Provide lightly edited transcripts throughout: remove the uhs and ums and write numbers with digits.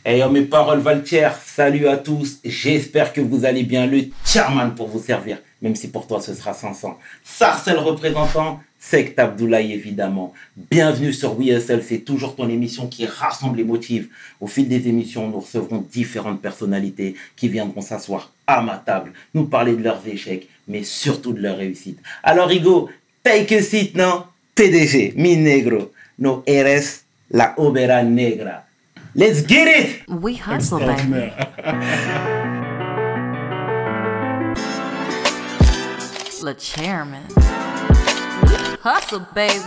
Hey, mes paroles Valtier, salut à tous, j'espère que vous allez bien, le chairman pour vous servir, même si pour toi ce sera 500. Sarcel représentant, Sect Abdoulaye évidemment. Bienvenue sur WeSL, c'est toujours ton émission qui rassemble les motifs. Au fil des émissions, nous recevrons différentes personnalités qui viendront s'asseoir à ma table, nous parler de leurs échecs, mais surtout de leurs réussites. Alors Igo, take a seat, non? PDG, mi negro, no eres la obera negra. Let's get it! We hustle, baby. Le chairman. We hustle, baby.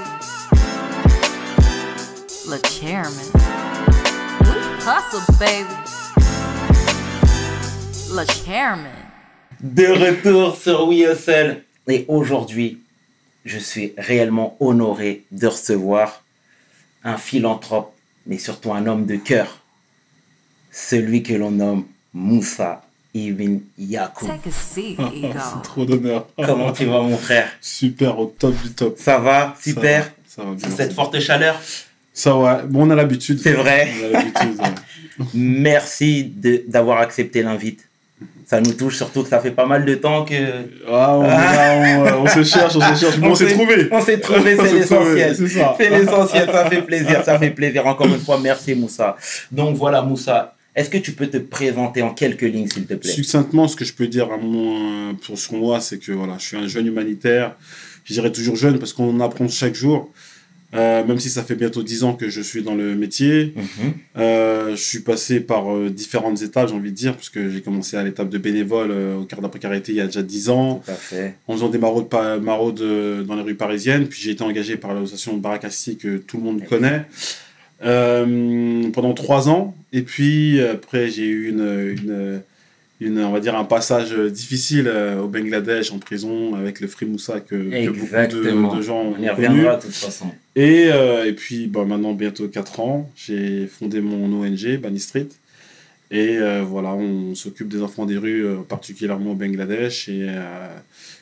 Le chairman. We hustle, baby. Le chairman. De retour sur WeSL. Et aujourd'hui, je suis réellement honoré de recevoir un philanthrope, mais surtout un homme de cœur, celui que l'on nomme Moussa Ibn Yacoub. Take a seat, Ego. C'est trop d'honneur. Comment tu vas, mon frère? Super, au top du top. Ça va? Super. Ça va bien. Cette forte chaleur? Ça va. Bon, on a l'habitude. C'est vrai. On a l'habitude. Ouais. Merci d'avoir accepté l'invite. Ça nous touche, surtout que ça fait pas mal de temps que... On se cherche. Bon, on s'est trouvé. On s'est trouvé, c'est l'essentiel. C'est ça. C'est l'essentiel, ça fait plaisir. Encore une fois, merci Moussa. Donc voilà Moussa, est-ce que tu peux te présenter en quelques lignes s'il te plaît? Succinctement, ce que je peux dire sur moi, c'est que voilà, je suis un jeune humanitaire. Je dirais toujours jeune parce qu'on apprend chaque jour. Même si ça fait bientôt 10 ans que je suis dans le métier. Je suis passé par différentes étapes, j'ai envie de dire, parce que j'ai commencé à l'étape de bénévole au quart de la précarité il y a déjà 10 ans. Tout à fait. En faisant des maraudes dans les rues parisiennes. Puis j'ai été engagé par l'association Barakassi que tout le monde connaît pendant 3 ans. Et puis après, j'ai eu on va dire un passage difficile au Bangladesh en prison avec le Free Moussa que beaucoup de gens ont On y connu. reviendra de toute façon. Et puis maintenant bientôt 4 ans, j'ai fondé mon ONG Bani Street. Et voilà, on s'occupe des enfants des rues, particulièrement au Bangladesh et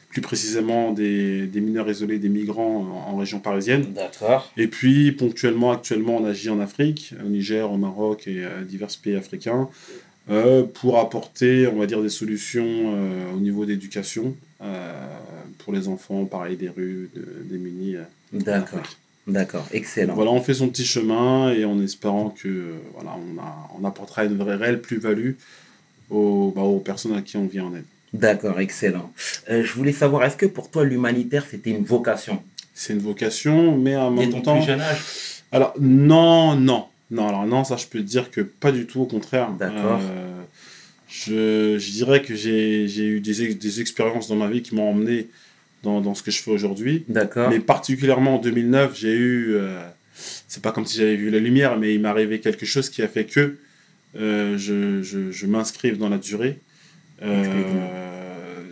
plus précisément des mineurs isolés, des migrants en région parisienne. D'accord. Et puis actuellement, on agit en Afrique, au Niger, au Maroc et divers pays africains. Pour apporter, on va dire, des solutions au niveau d'éducation pour les enfants, pareil, des rues, des démunis. D'accord, excellent. Voilà, on fait son petit chemin et en espérant que voilà, on apportera une réelle plus-value aux personnes à qui on vient en aide. D'accord, excellent. Je voulais savoir, est-ce que pour toi l'humanitaire c'était une vocation? C'est une vocation, mais en même Dès ton temps... plus jeune âge? Alors, non, ça je peux te dire que pas du tout, au contraire. D'accord. Je dirais que j'ai eu des expériences dans ma vie qui m'ont emmené dans ce que je fais aujourd'hui. D'accord. Mais particulièrement en 2009, j'ai eu... c'est pas comme si j'avais vu la lumière, mais il m'est arrivé quelque chose qui a fait que je m'inscrive dans la durée.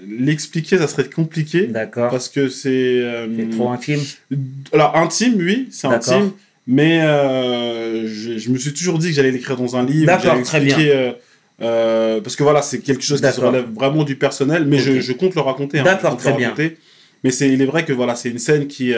L'expliquer, ça serait compliqué. D'accord. Parce que c'est trop intime? Alors, intime, oui, c'est D'accord. intime. Mais je me suis toujours dit que j'allais l'écrire dans un livre. D'accord, très bien. Parce que voilà, c'est quelque chose qui se relève vraiment du personnel, mais Ok. je compte le raconter. D'accord, très bien. Mais il est vrai que voilà, c'est une scène qui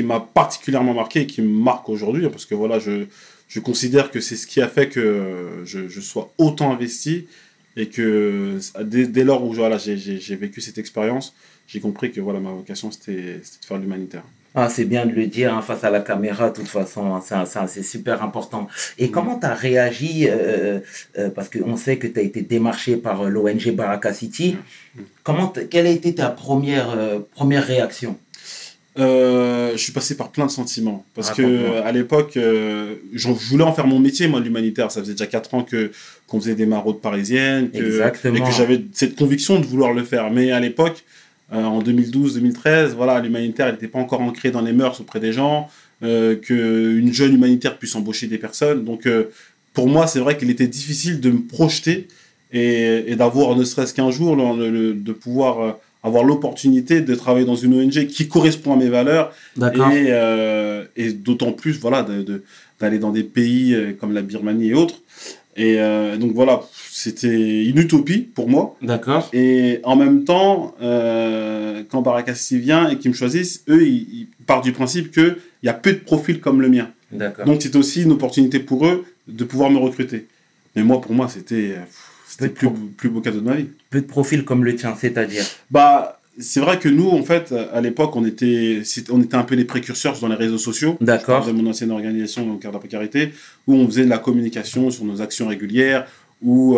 m'a particulièrement marqué et qui me marque aujourd'hui, parce que voilà, je considère que c'est ce qui a fait que je sois autant investi et que dès lors où voilà, j'ai vécu cette expérience, j'ai compris que voilà, ma vocation c'était de faire de l'humanitaire. Ah, c'est bien de le dire hein, face à la caméra, de toute façon, hein, c'est super important. Et comment tu as réagi, parce qu'on sait que tu as été démarché par l'ONG Baraka City, quelle a été ta première réaction? Je suis passé par plein de sentiments. Parce que à l'époque, je voulais en faire mon métier, moi, l'humanitaire. Ça faisait déjà 4 ans qu'on faisait des maraudes parisiennes, et que j'avais cette conviction de vouloir le faire. Mais à l'époque, en 2012-2013, voilà, l'humanitaire n'était pas encore ancré dans les mœurs auprès des gens, qu'une jeune humanitaire puisse embaucher des personnes. Donc, pour moi, c'est vrai qu'il était difficile de me projeter et d'avoir, ne serait-ce qu'un jour, de pouvoir avoir l'opportunité de travailler dans une ONG qui correspond à mes valeurs. D'accord. Et d'autant plus, voilà, d'aller dans des pays comme la Birmanie et autres. Et donc voilà, c'était une utopie pour moi. D'accord. Et en même temps, quand Barakassi vient et qu'ils me choisissent, eux, ils partent du principe qu'il y a peu de profils comme le mien. D'accord. Donc c'est aussi une opportunité pour eux de pouvoir me recruter. Mais moi, pour moi, c'était le plus beau cadeau de ma vie. Peu de profils comme le tien, c'est-à-dire? Bah, c'est vrai que nous, en fait, à l'époque, on était un peu les précurseurs dans les réseaux sociaux. D'accord. De mon ancienne organisation, au Cœur de la Précarité, où on faisait de la communication sur nos actions régulières, où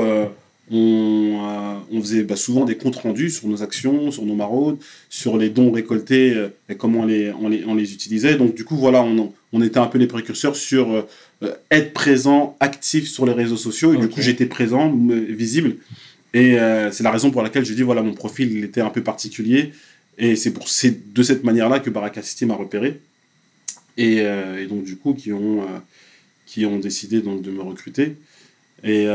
on faisait souvent des comptes rendus sur nos actions, sur nos maraudes, sur les dons récoltés et comment on les utilisait. Donc, du coup, voilà, on était un peu les précurseurs sur être présent, actif sur les réseaux sociaux. Et du coup, j'étais présent, visible. Et c'est la raison pour laquelle je dis, voilà, mon profil, il était un peu particulier. Et c'est de cette manière-là que Baraka City m'a repéré. Et donc, du coup, qui ont décidé donc, de me recruter. Et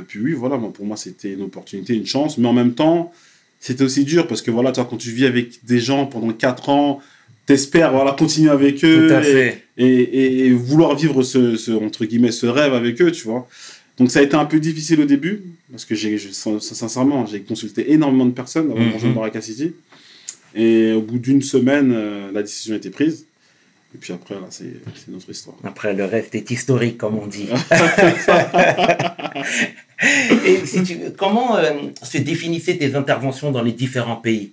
puis oui, voilà, pour moi, c'était une opportunité, une chance. Mais en même temps, c'était aussi dur parce que voilà, quand tu vis avec des gens pendant 4 ans, t'espères continuer avec eux. Tout à fait. Et vouloir vivre entre guillemets, ce rêve avec eux, tu vois. Donc ça a été un peu difficile au début parce que sincèrement, j'ai consulté énormément de personnes avant de rejoindre Baraka City. Et au bout d'une semaine, la décision a été prise. Et puis après, là, c'est notre histoire. Après, le reste est historique, comme on dit. Et comment se définissaient tes interventions dans les différents pays?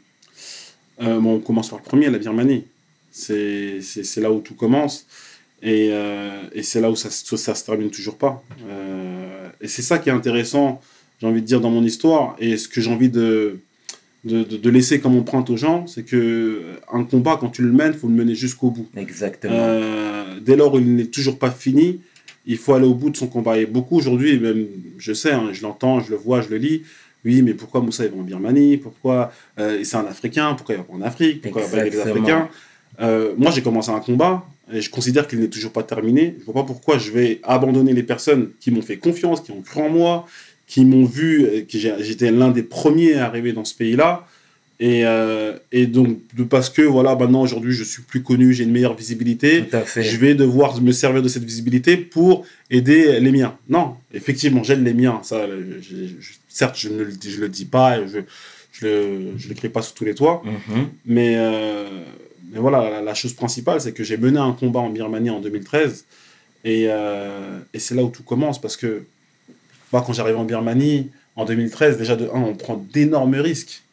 On commence par le premier, la Birmanie. C'est là où tout commence. Et c'est là où ça se termine toujours pas. Et c'est ça qui est intéressant, j'ai envie de dire, dans mon histoire. Et ce que j'ai envie de laisser comme empreinte aux gens, c'est qu'un combat, quand tu le mènes, il faut le mener jusqu'au bout. Exactement. Dès lors où il n'est toujours pas fini, il faut aller au bout de son combat. Et beaucoup aujourd'hui, et même je sais, je l'entends, je le vois, je le lis, oui, mais pourquoi Moussa il va en Birmanie? Pourquoi c'est un Africain? Pourquoi il va pas en Afrique? Pourquoi il va pas avec les Africains? Moi, j'ai commencé un combat et je considère qu'il n'est toujours pas terminé. Je ne vois pas pourquoi je vais abandonner les personnes qui m'ont fait confiance, qui ont cru en moi, qui m'ont vu, que j'étais l'un des premiers à arriver dans ce pays-là. Et donc, parce que voilà, maintenant, aujourd'hui, je suis plus connu, j'ai une meilleure visibilité, Tout à fait. Je vais devoir me servir de cette visibilité pour aider les miens. Non, effectivement, j'aide les miens. Ça, certes, je ne le dis pas, je l'écris pas sur tous les toits, mais voilà, la chose principale, c'est que j'ai mené un combat en Birmanie en 2013, et c'est là où tout commence, parce que moi, quand j'arrive en Birmanie, en 2013, déjà, on prend d'énormes risques.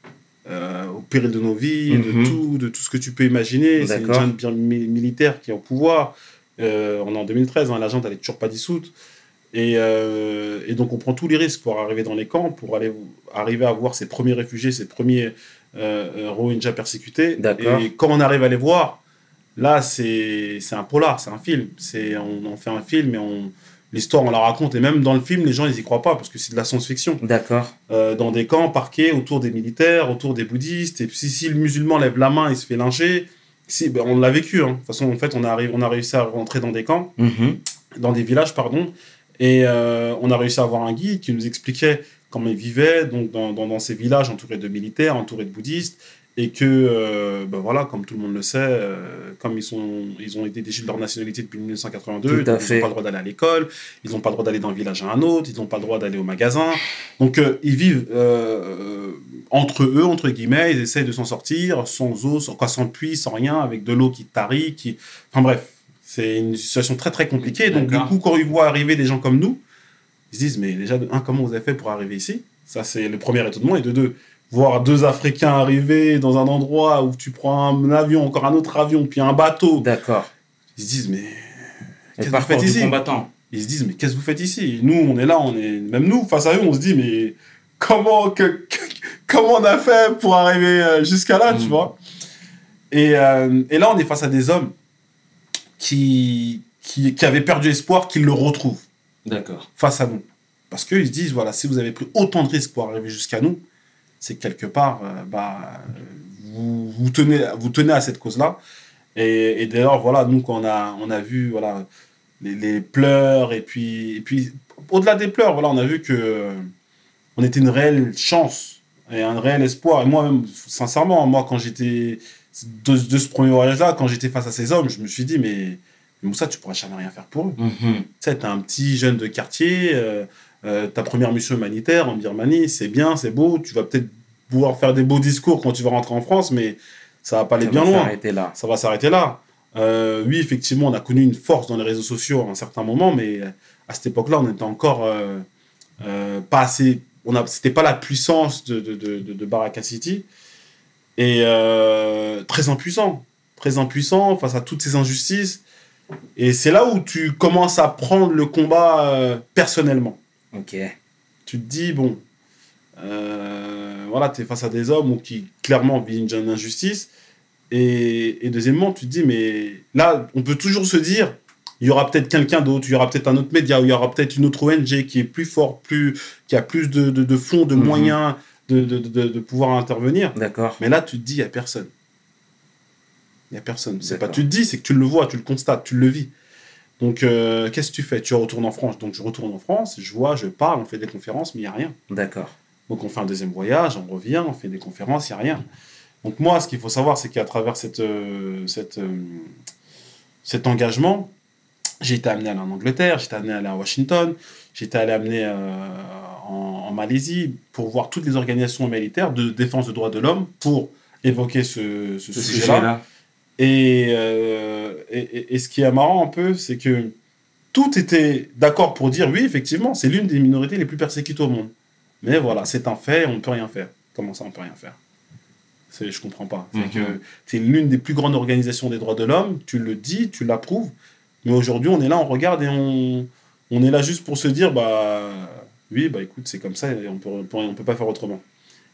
Au péril de nos vies, de tout ce que tu peux imaginer. C'est une junte militaire qui est au pouvoir. On est en 2013, la junte elle n'est toujours pas dissoute. Et donc on prend tous les risques pour arriver dans les camps, pour arriver à voir ces premiers réfugiés, ces premiers Rohingyas persécutés. Et quand on arrive à les voir, là c'est un polar, c'est un film. On fait un film et l'histoire, on la raconte. Et même dans le film, les gens, ils y croient pas parce que c'est de la science-fiction. D'accord. Dans des camps parqués autour des militaires, autour des bouddhistes. Et puis, si le musulman lève la main, il se fait lyncher. On l'a vécu. De toute façon, en fait, on a réussi à rentrer dans des camps, dans des villages, pardon. Et on a réussi à avoir un guide qui nous expliquait comment ils vivaient donc dans ces villages entourés de militaires, entourés de bouddhistes. Et que, voilà, comme tout le monde le sait, comme ils ont été déchus de leur nationalité depuis 1982, ils n'ont pas le droit d'aller à l'école, ils n'ont pas le droit d'aller d'un village à un autre, ils n'ont pas le droit d'aller au magasin. Donc, ils vivent entre eux, entre guillemets, ils essayent de s'en sortir, sans eau, sans puits, sans rien, avec de l'eau qui tarit. Enfin bref, c'est une situation très très compliquée. Donc, du coup, quand ils voient arriver des gens comme nous, ils se disent, mais déjà, de un, comment vous avez fait pour arriver ici? Ça, c'est le premier étonnement. Et de deux, voir 2 Africains arriver dans un endroit où tu prends un avion, encore un autre avion, puis un bateau. D'accord. Ils se disent, mais qu'est-ce que vous faites ici? Ils se disent, mais qu'est-ce que vous faites ici? Nous, on est là, même nous, face à eux, on se dit, mais comment on a fait pour arriver jusqu'à là, tu vois? Et là, on est face à des hommes qui avaient perdu espoir, qu'ils le retrouvent. D'accord. Face à nous. Parce qu'ils se disent, voilà, si vous avez pris autant de risques pour arriver jusqu'à nous, c'est que quelque part, vous tenez à cette cause-là. Et d'ailleurs, voilà, nous, quand on a vu voilà, les pleurs, et puis au-delà des pleurs, voilà, on a vu qu'on était une réelle chance et un réel espoir. Et moi-même, sincèrement, quand j'étais de ce premier voyage-là, quand j'étais face à ces hommes, je me suis dit, mais Moussa, tu pourras jamais rien faire pour eux. Tu sais, t'es un petit jeune de quartier, ta première mission humanitaire en Birmanie, c'est bien, c'est beau, tu vas peut-être pouvoir faire des beaux discours quand tu vas rentrer en France, mais ça va pas aller bien loin. Ça va s'arrêter là. Oui, effectivement, on a connu une force dans les réseaux sociaux à un certain moment, mais à cette époque-là, on était encore pas assez... C'était pas la puissance de Baraka City. Et très impuissant face à toutes ces injustices. Et c'est là où tu commences à prendre le combat personnellement. Ok. Tu te dis, bon, voilà, tu es face à des hommes qui clairement vivent une injustice. Et deuxièmement, tu te dis, mais là, on peut toujours se dire, il y aura peut-être quelqu'un d'autre, il y aura peut-être un autre média, il y aura peut-être une autre ONG qui est plus forte, qui a plus de fonds, de moyens de pouvoir intervenir. D'accord. Mais là, tu te dis, il n'y a personne. Il n'y a personne. C'est pas tu te dis, c'est que tu le vois, tu le constates, tu le vis. Donc, qu'est-ce que tu fais? Tu retournes en France. Donc, je retourne en France, je vois, je parle, on fait des conférences, mais il n'y a rien. D'accord. Donc, on fait un deuxième voyage, on revient, on fait des conférences, il n'y a rien. Donc, moi, ce qu'il faut savoir, c'est qu'à travers cet engagement, j'ai été amené à aller en Angleterre, j'ai été amené à aller à Washington, j'ai été amené en Malaisie pour voir toutes les organisations humanitaires de défense des droits de l'homme pour évoquer ce sujet-là. Et ce qui est marrant un peu, c'est que tout était d'accord pour dire, oui, effectivement, c'est l'une des minorités les plus persécutées au monde. Mais voilà, c'est un fait, on ne peut rien faire. Comment ça, on ne peut rien faire? Je ne comprends pas. C'est que c'est l'une des plus grandes organisations des droits de l'homme, tu le dis, tu l'approuves, mais aujourd'hui, on est là, on regarde et on est là juste pour se dire, oui, écoute, c'est comme ça, et on peut pas faire autrement.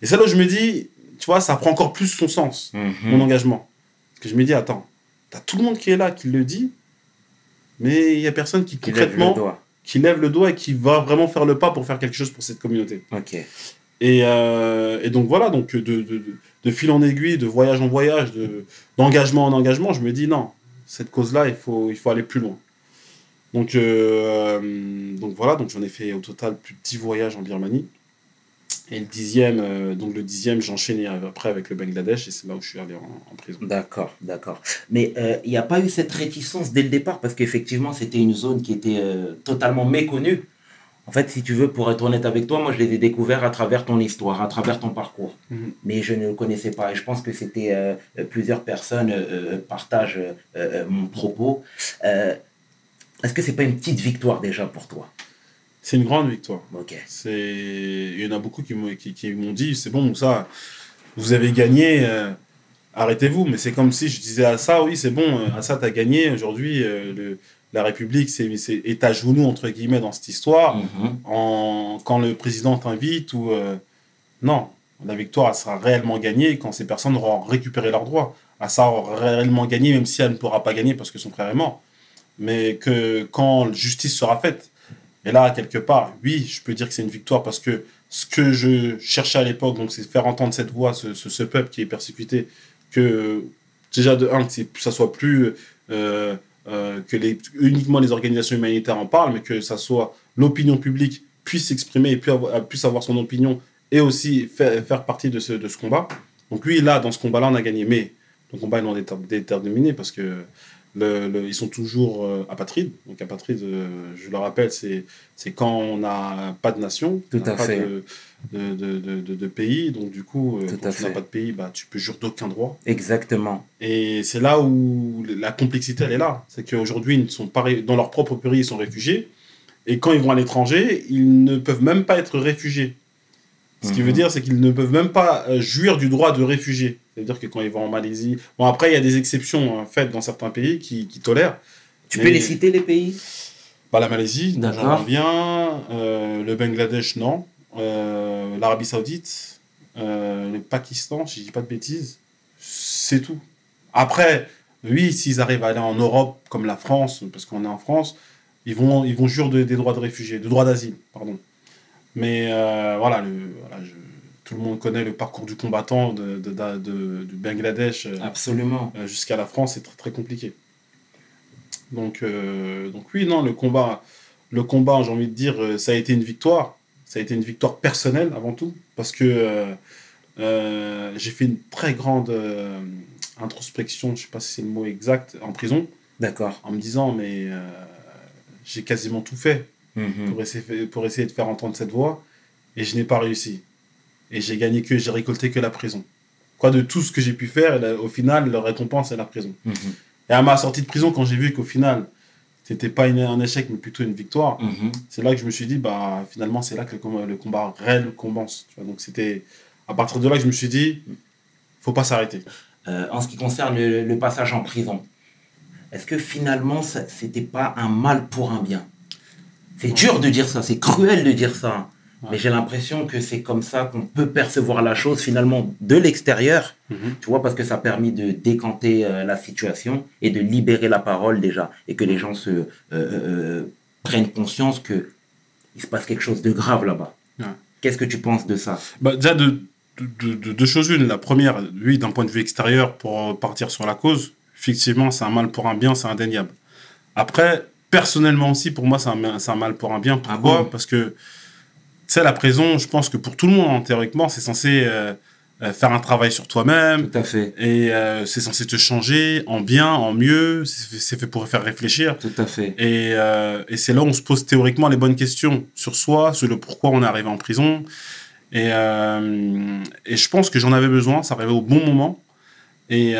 Et c'est là où je me dis, tu vois, ça prend encore plus son sens, mon engagement. Parce que je me dis, attends, t'as tout le monde qui est là, qui le dit, mais il n'y a personne qui concrètement, qui lève le doigt et qui va vraiment faire le pas pour faire quelque chose pour cette communauté. Ok. Et donc voilà, donc de fil en aiguille, de voyage en voyage, d'engagement en engagement, je me dis non, cette cause-là, il faut aller plus loin. Donc voilà, donc j'en ai fait au total plus de 10 voyages en Birmanie. Et le 10e, j'ai enchaîné après avec le Bangladesh et c'est là où je suis allé en prison. D'accord. Mais il n'y a pas eu cette réticence dès le départ parce qu'effectivement, c'était une zone qui était totalement méconnue. En fait, si tu veux, pour être honnête avec toi, moi, je les ai découverts à travers ton histoire, à travers ton parcours. Mais je ne le connaissais pas. Et je pense que c'était plusieurs personnes partagent mon propos. Est-ce que ce n'est pas une petite victoire déjà pour toi? C'est une grande victoire. Ok. Il y en a beaucoup qui m'ont dit, c'est bon, Moussa, vous avez gagné, arrêtez-vous. Mais c'est comme si je disais à ça, oui, c'est bon, Assad a gagné. Aujourd'hui, la République est à genoux, entre guillemets, dans cette histoire. Quand le président t'invite ou... non, la victoire, elle sera réellement gagnée quand ces personnes auront récupéré leurs droits. Assad aura réellement gagné, même si elle ne pourra pas gagner parce que son frère est mort. Mais que quand justice sera faite, et là, quelque part, oui, je peux dire que c'est une victoire parce que ce que je cherchais à l'époque, donc c'est faire entendre cette voix, ce peuple qui est persécuté, que déjà de un, que ça soit plus uniquement les organisations humanitaires en parlent, mais que ça soit l'opinion publique puisse s'exprimer et puisse avoir son opinion et aussi faire partie de ce combat. Donc lui, là, dans ce combat-là, on a gagné. Mais le combat est déterminé parce que ils sont toujours apatrides. Donc apatrides, je le rappelle, c'est quand on n'a pas de nation, on n'a pas de pays. Donc du coup, quand tu n'as pas de pays, tu peux jurer d'aucun droit. Exactement. Et c'est là où la complexité, elle est là. C'est qu'aujourd'hui, ils sont dans leur propre pays, ils sont réfugiés. Et quand ils vont à l'étranger, ils ne peuvent même pas être réfugiés. Ce qui veut dire, c'est qu'ils ne peuvent même pas jouir du droit de réfugié. C'est-à-dire que quand ils vont en Malaisie... Bon, après, il y a des exceptions faites dans certains pays qui tolèrent. Tu peux les citer, les pays? La Malaisie, j'en reviens. Le Bangladesh, non. L'Arabie Saoudite. Le Pakistan, si je ne dis pas de bêtises. C'est tout. Après, oui, s'ils arrivent à aller en Europe, comme la France, parce qu'on est en France, ils vont jurer des droits de réfugiés, de droits d'asile, pardon. Mais tout le monde connaît le parcours du combattant du Bangladesh. Absolument. Jusqu'à la France, c'est très, très compliqué. Donc oui, non, le combat, j'ai envie de dire, ça a été une victoire. Ça a été une victoire personnelle avant tout, parce que j'ai fait une très grande introspection, je ne sais pas si c'est le mot exact, en prison. D'accord. En me disant, mais j'ai quasiment tout fait. Pour essayer de faire entendre cette voix, et je n'ai pas réussi. Et j'ai récolté que la prison. Quoi, de tout ce que j'ai pu faire, au final, la récompense, c'est la prison. Et à ma sortie de prison, quand j'ai vu qu'au final, c'était pas un échec, mais plutôt une victoire. C'est là que je me suis dit, bah, finalement, c'est là que le combat réel commence. Tu vois. Donc, c'était à partir de là que je me suis dit, faut pas s'arrêter. En ce qui concerne le passage en prison, est-ce que finalement, c'était pas un mal pour un bien? C'est dur de dire ça, c'est cruel de dire ça. Ouais. Mais j'ai l'impression que c'est comme ça qu'on peut percevoir la chose finalement de l'extérieur, tu vois, parce que ça a permis de décanter la situation et de libérer la parole déjà, et que les gens se prennent conscience qu'il se passe quelque chose de grave là-bas. Ouais. Qu'est-ce que tu penses de ça? Bah, déjà, deux choses une. La première, oui, d'un point de vue extérieur, pour partir sur la cause, effectivement, c'est un mal pour un bien, c'est indéniable. Après, personnellement aussi, pour moi, c'est un mal pour un bien. Pourquoi? Parce que, tu sais, la prison, je pense que pour tout le monde, hein, théoriquement, c'est censé faire un travail sur toi-même. Tout à fait. Et c'est censé te changer en bien, en mieux. C'est fait pour faire réfléchir. Tout à fait. Et c'est là où on se pose théoriquement les bonnes questions sur soi, sur le pourquoi on est arrivé en prison. Et je pense que j'en avais besoin. Ça arrivait au bon moment. Et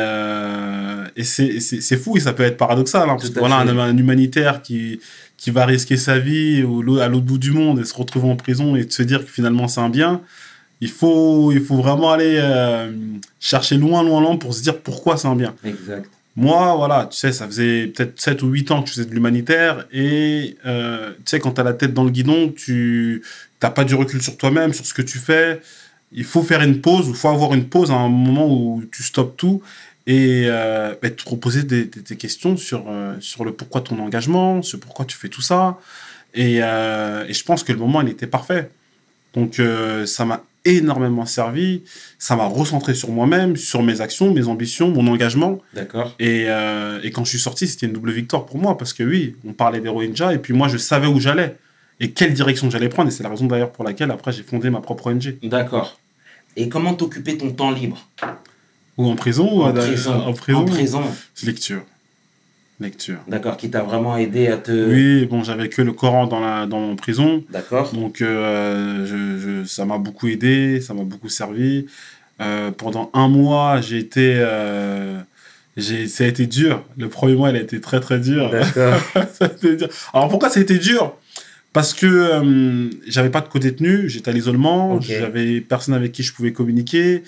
c'est fou, et ça peut être paradoxal, hein, parce que voilà, un humanitaire qui va risquer sa vie à l'autre bout du monde et se retrouver en prison et de se dire que finalement c'est un bien, il faut vraiment aller chercher loin pour se dire pourquoi c'est un bien. Exact. Moi, voilà, tu sais, ça faisait peut-être 7 ou 8 ans que je faisais de l'humanitaire, et tu sais, quand tu as la tête dans le guidon, tu n'as pas du recul sur toi-même, sur ce que tu fais. Il faut faire une pause, il faut avoir une pause à un moment où tu stoppes tout et te reposer des questions sur le pourquoi de ton engagement, sur pourquoi tu fais tout ça. Et je pense que le moment, il était parfait. Donc, ça m'a énormément servi. Ça m'a recentré sur moi-même, sur mes actions, mes ambitions, mon engagement. D'accord. Et quand je suis sorti, c'était une double victoire pour moi parce que oui, on parlait des Rohingyas et puis moi, je savais où j'allais et quelle direction j'allais prendre. Et c'est la raison d'ailleurs pour laquelle après j'ai fondé ma propre ONG. D'accord. Et comment t'occuper ton temps libre? Ou en prison? En prison. Lecture. D'accord, qui t'a vraiment aidé à te... Oui, bon, j'avais que le Coran dans mon prison. D'accord. Donc ça m'a beaucoup aidé, ça m'a beaucoup servi. Pendant 1 mois, ça a été dur. Le premier mois, il a été très très dur. D'accord. Ça a été dur. Alors pourquoi ça a été dur? Parce que j'avais pas de co-détenu, j'étais à l'isolement, Okay. J'avais personne avec qui je pouvais communiquer.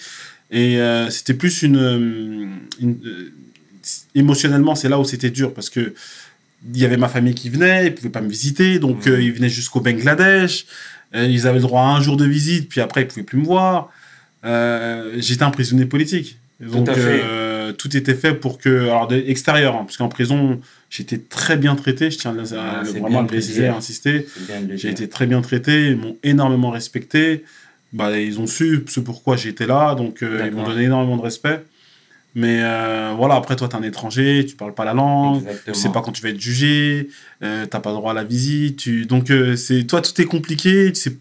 Et c'était plus émotionnellement, c'est là où c'était dur. Parce que il y avait ma famille qui venait, ils pouvaient pas me visiter. Donc ils venaient jusqu'au Bangladesh. Ils avaient le droit à 1 jour de visite, puis après ils pouvaient plus me voir. J'étais un prisonnier politique. Donc tout était fait pour que... Alors extérieur, hein, parce qu'en prison... J'étais très bien traité, je tiens vraiment à le préciser, à insister. J'ai été très bien traité, ils m'ont énormément respecté. Bah, ils ont su ce pourquoi j'étais là, donc ils m'ont donné énormément de respect. Mais voilà, après toi, tu es un étranger, tu parles pas la langue, Exactement. tu sais pas quand tu vas être jugé, t'as pas droit à la visite. Donc toi, tout est compliqué, tu sais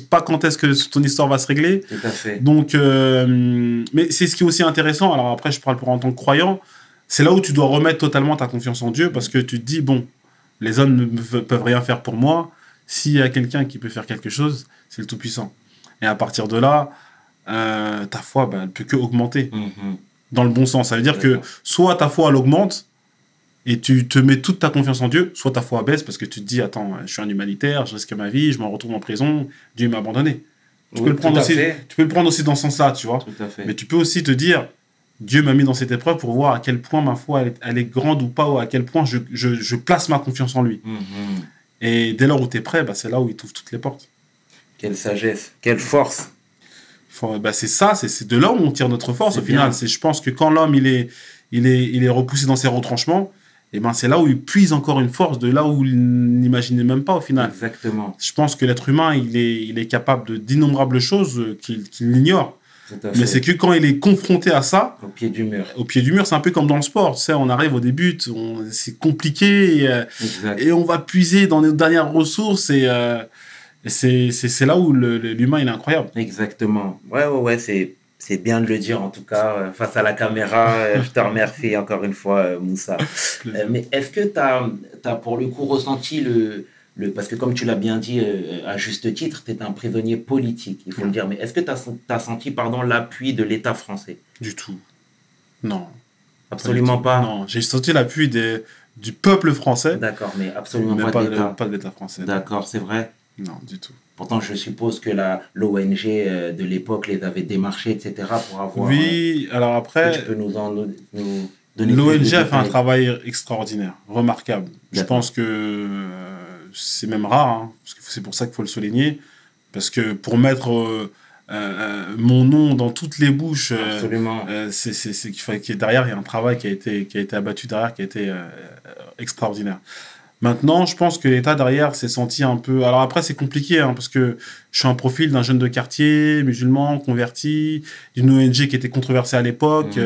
pas quand est-ce que ton histoire va se régler. Tout à fait. Donc, mais c'est ce qui est aussi intéressant. Alors après, je parle en tant que croyant. C'est là où tu dois remettre totalement ta confiance en Dieu parce que tu te dis, bon, les hommes ne peuvent rien faire pour moi. S'il y a quelqu'un qui peut faire quelque chose, c'est le Tout-Puissant. Et à partir de là, ta foi, elle ne peut que augmenter. Dans le bon sens. Ça veut dire que soit ta foi, elle augmente et tu te mets toute ta confiance en Dieu, soit ta foi baisse parce que tu te dis, attends, je suis un humanitaire, je risque ma vie, je m'en retourne en prison, Dieu m'a abandonné. Tu peux le prendre aussi dans ce sens-là, tu vois. Tout à fait. Mais tu peux aussi te dire, Dieu m'a mis dans cette épreuve pour voir à quel point ma foi elle est grande ou pas, ou à quel point je place ma confiance en lui. Et dès lors où tu es prêt, c'est là où il t'ouvre toutes les portes. Quelle sagesse, quelle force. C'est ça, c'est de là où on tire notre force au final. Je pense que quand l'homme il est repoussé dans ses retranchements, et c'est là où il puise encore une force, de là où il n'imaginait même pas au final. Exactement. Je pense que l'être humain, il est capable d'innombrables choses qu'il ignore. Mais c'est que quand il est confronté à ça... Au pied du mur. Au pied du mur, c'est un peu comme dans le sport. Tu sais, on arrive au début, c'est compliqué et on va puiser dans nos dernières ressources et c'est là où l'humain, il est incroyable. Exactement. Ouais, c'est bien de le dire, en tout cas, face à la caméra. Je te remercie encore une fois, Moussa. Mais est-ce que tu as pour le coup ressenti parce que comme tu l'as bien dit à juste titre, tu es un prisonnier politique, il faut le dire. Mais est-ce que tu as senti l'appui de l'État français? Du tout. Non. Absolument pas. Non, j'ai senti l'appui du peuple français. D'accord, mais absolument mais pas de l'État. Pas de l'État français. D'accord, c'est vrai? Non, du tout. Pourtant, je suppose que l'ONG de l'époque les avait démarchés, etc. pour avoir... Oui, alors après... Tu peux nous donner plus de L'ONG a fait un détails? travail extraordinaire, remarquable. Je pense que c'est même rare, hein, parce que c'est pour ça qu'il faut le souligner. Parce que pour mettre mon nom dans toutes les bouches, c'est qu'il derrière, il y a un travail qui a été abattu derrière, qui a été extraordinaire. Maintenant, je pense que l'État derrière s'est senti un peu... Alors après, c'est compliqué, hein, parce que je suis un profil d'un jeune de quartier, musulman, converti, d'une ONG qui était controversée à l'époque.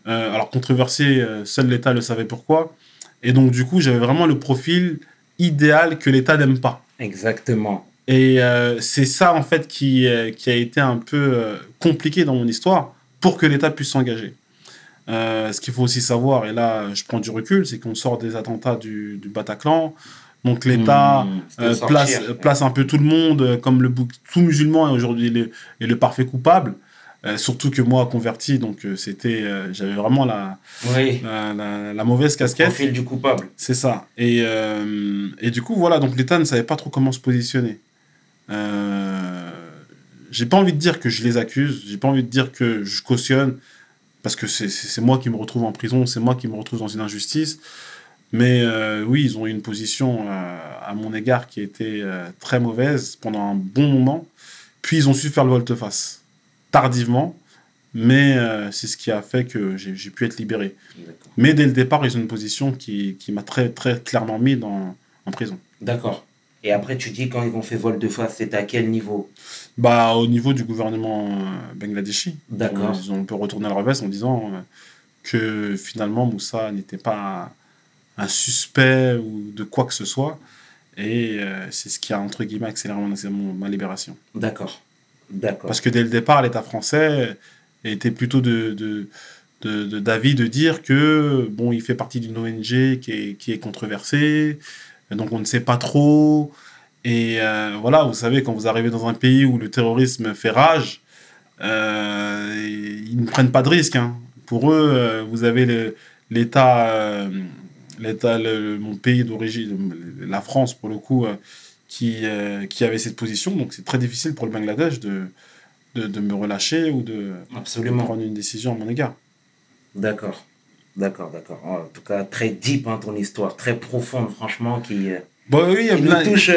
Alors controversée, seul l'État le savait pourquoi. Et donc, du coup, j'avais vraiment le profil idéal que l'État n'aime pas. Exactement. Et c'est ça, en fait, qui a été un peu compliqué dans mon histoire pour que l'État puisse s'engager. Ce qu'il faut aussi savoir, et là je prends du recul, c'est qu'on sort des attentats du Bataclan, donc l'État place un peu tout le monde comme tout musulman est aujourd'hui le parfait coupable, surtout que moi converti, donc j'avais vraiment la mauvaise casquette. Le profil du coupable. C'est ça. Et du coup voilà, donc l'État ne savait pas trop comment se positionner. J'ai pas envie de dire que je les accuse, j'ai pas envie de dire que je cautionne, parce que c'est moi qui me retrouve en prison, c'est moi qui me retrouve dans une injustice. Mais oui, ils ont eu une position à mon égard qui était très mauvaise pendant un bon moment. Puis ils ont su faire le volte-face, tardivement. Mais c'est ce qui a fait que j'ai pu être libéré. Mais dès le départ, ils ont une position qui m'a très, très clairement mis en prison. D'accord. Et après, tu dis quand ils ont fait volte-face, c'était à quel niveau? Au niveau du gouvernement bangladeshi. D'accord. Ils ont un peu retourné leur veste en disant que finalement Moussa n'était pas un suspect ou de quoi que ce soit. Et c'est ce qui a, entre guillemets, accéléré ma libération. D'accord. Parce que dès le départ, l'État français était plutôt d'avis de dire que bon, il fait partie d'une ONG qui est controversée. Donc on ne sait pas trop. Et voilà, vous savez, quand vous arrivez dans un pays où le terrorisme fait rage, ils ne prennent pas de risques. Hein. Pour eux, vous avez l'État, mon pays d'origine, la France pour le coup, qui avait cette position. Donc c'est très difficile pour le Bangladesh de me relâcher ou de prendre une décision à mon égard. D'accord. En tout cas, très deep, hein, ton histoire, très profonde, franchement, qui nous touche.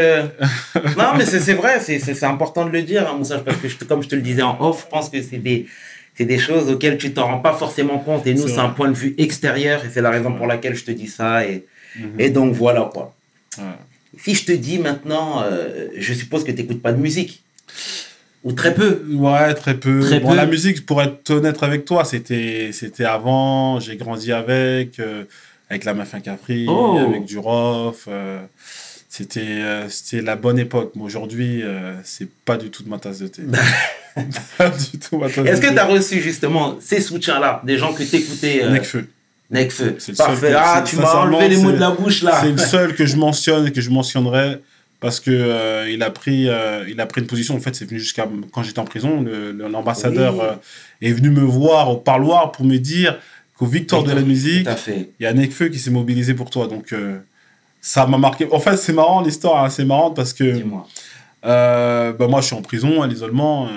Non, mais c'est vrai, c'est important de le dire, hein, Moussa, parce que comme je te le disais en off, je pense que c'est des choses auxquelles tu t'en rends pas forcément compte. Et nous, c'est un point de vue extérieur, et c'est la raison pour laquelle je te dis ça. Et donc, voilà, quoi. Ouais. Si je te dis maintenant, je suppose que tu n'écoutes pas de musique. Ou très peu. Ouais, très peu. La musique, pour être honnête avec toi, c'était avant. J'ai grandi avec la Mafia Capri, avec du Rof. C'était la bonne époque. Mais aujourd'hui, c'est pas du tout de ma tasse de thé. Pas du tout ma tasse de thé. Est-ce que tu as reçu justement ces soutiens-là, des gens que t'écoutais Nekfeu. Parfait. Tu m'as enlevé les mots de la bouche là. C'est le seul que je mentionne et que je mentionnerai. Parce que il a pris une position. En fait, c'est venu jusqu'à quand j'étais en prison. L'ambassadeur est venu me voir au parloir pour me dire qu'au Victoire de la musique, il y a Nekfeu qui s'est mobilisé pour toi. Donc, ça m'a marqué. En fait, c'est marrant l'histoire. Hein, c'est marrant parce que dis-moi. Moi, je suis en prison à l'isolement.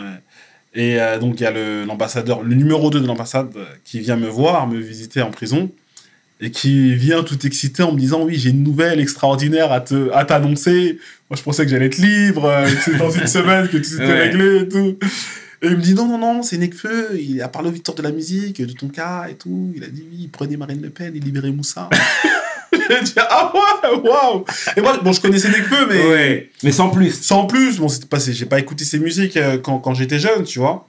Et donc, il y a l'ambassadeur, le numéro 2 de l'ambassade qui vient me voir, me visiter en prison. Et qui vient tout excité en me disant « Oui, j'ai une nouvelle extraordinaire à t'annoncer. » Moi, je pensais que j'allais être libre, que c'était dans une semaine que tout s'était réglé et tout. Et il me dit « Non, c'est Nekfeu. Il a parlé au Victoire de la musique, de ton cas et tout. Il a dit oui, prenez Marine Le Pen et libérez Moussa. » J'ai dit « Ah ouais, waouh !» Et moi, je connaissais Nekfeu, mais... Ouais, mais sans plus. Sans plus. Bon, c'était passé. J'ai pas écouté ses musiques quand j'étais jeune, tu vois.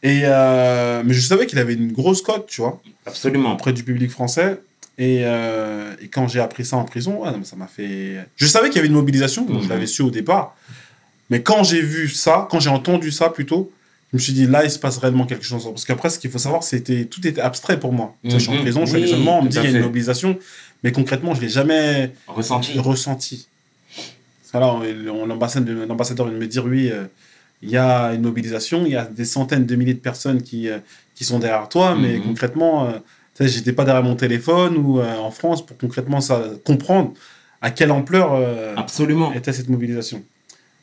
Mais je savais qu'il avait une grosse cote, tu vois. Absolument. Auprès du public français. Et quand j'ai appris ça en prison, ça m'a fait... Je savais qu'il y avait une mobilisation, je l'avais su au départ. Mais quand j'ai vu ça, quand j'ai entendu ça plutôt, je me suis dit, là, il se passe réellement quelque chose. Parce qu'après, ce qu'il faut savoir, tout était abstrait pour moi. Je suis en prison, je suis à l'isolement, on me dit qu'il y a une mobilisation. Mais concrètement, je ne l'ai jamais ressenti. Alors, l'ambassadeur vient de me dire, oui, il y a une mobilisation, il y a des centaines de milliers de personnes qui sont derrière toi, mais concrètement... Tu sais, j'étais pas derrière mon téléphone ou en France pour concrètement comprendre à quelle ampleur Absolument. était cette mobilisation.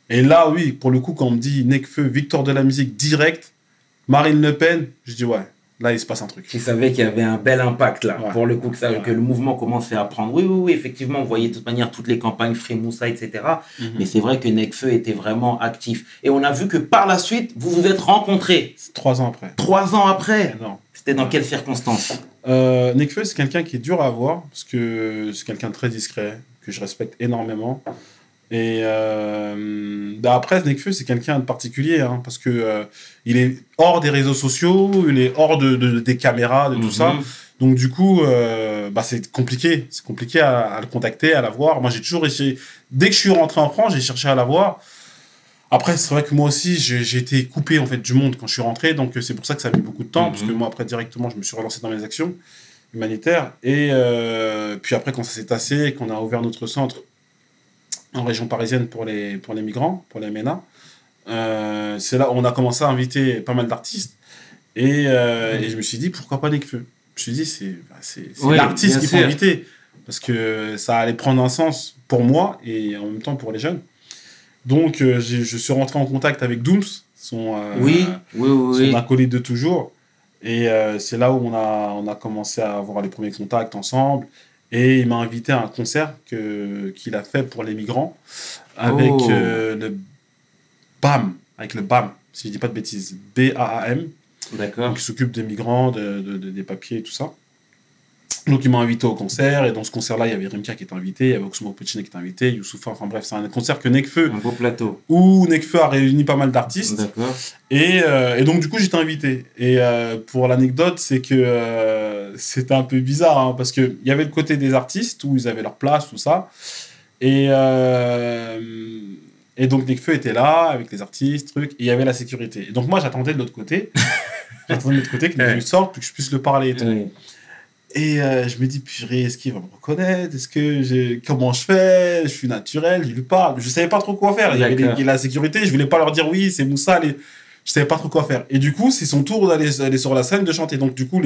Et là, oui, pour le coup, quand on me dit Nekfeu, victoire de la musique direct, Marine Le Pen, je dis ouais, là, il se passe un truc. Tu savais qu'il y avait un bel impact là, Ouais. pour le coup, que le mouvement commençait à prendre. Oui, effectivement, on voyait de toute manière toutes les campagnes Free Moussa, etc. Mais c'est vrai que Nekfeu était vraiment actif. Et on a vu que par la suite, vous vous êtes rencontrés. 3 ans après. 3 ans après. Non. C'était dans quelles circonstances? Nekfeu, c'est quelqu'un qui est dur à avoir, parce que c'est quelqu'un de très discret, que je respecte énormément. Et après, Nekfeu, c'est quelqu'un de particulier, hein, parce que il est hors des réseaux sociaux, il est hors des caméras, de tout ça. Donc du coup, c'est compliqué. C'est compliqué à le contacter, à l'avoir. Moi, j'ai toujours essayé. Dès que je suis rentré en France, j'ai cherché à l'avoir. Après, c'est vrai que moi aussi, j'ai été coupé en fait du monde quand je suis rentré, donc c'est pour ça que ça a mis beaucoup de temps, parce que moi, après, directement, je me suis relancé dans mes actions humanitaires. Et puis après, quand ça s'est tassé, qu'on a ouvert notre centre en région parisienne pour les migrants, pour les MENA, c'est là où on a commencé à inviter pas mal d'artistes. Et je me suis dit, pourquoi pas Nekfeu? Je me suis dit, c'est l'artiste qu'il faut inviter, parce que ça allait prendre un sens pour moi et en même temps pour les jeunes. Donc, je suis rentré en contact avec Dooms, son acolyte de toujours. Et c'est là où on a commencé à avoir les premiers contacts ensemble. Et il m'a invité à un concert qu'il a fait pour les migrants avec le BAM, si je ne dis pas de bêtises, BAAM. D'accord. Qui s'occupe des migrants, des papiers et tout ça. Donc il m'a invité au concert, et dans ce concert-là, il y avait Rimka qui était invité, il y avait Oxmo Puccini qui était invité, Youssoufa, enfin bref, c'est un concert que Nekfeu... Un beau plateau. Où Nekfeu a réuni pas mal d'artistes. D'accord. Et donc du coup, j'étais invité. Et pour l'anecdote, c'est que c'était un peu bizarre, hein, parce qu'il y avait le côté des artistes, où ils avaient leur place, tout ça. Et donc Nekfeu était là, avec les artistes, trucs, et il y avait la sécurité. Et donc moi, j'attendais de l'autre côté. J'attendais de l'autre côté que Nekfeu sorte, pour que je puisse le parler et tout. Oui. Et je me dis, purée, est-ce qu'il va me reconnaître? Comment je fais? Je suis naturel, je lui parle. Je savais pas trop quoi faire. Il y avait la sécurité, je voulais pas leur dire oui, c'est Moussa. Je savais pas trop quoi faire. Et du coup, c'est son tour d'aller sur la scène, de chanter. Donc du coup,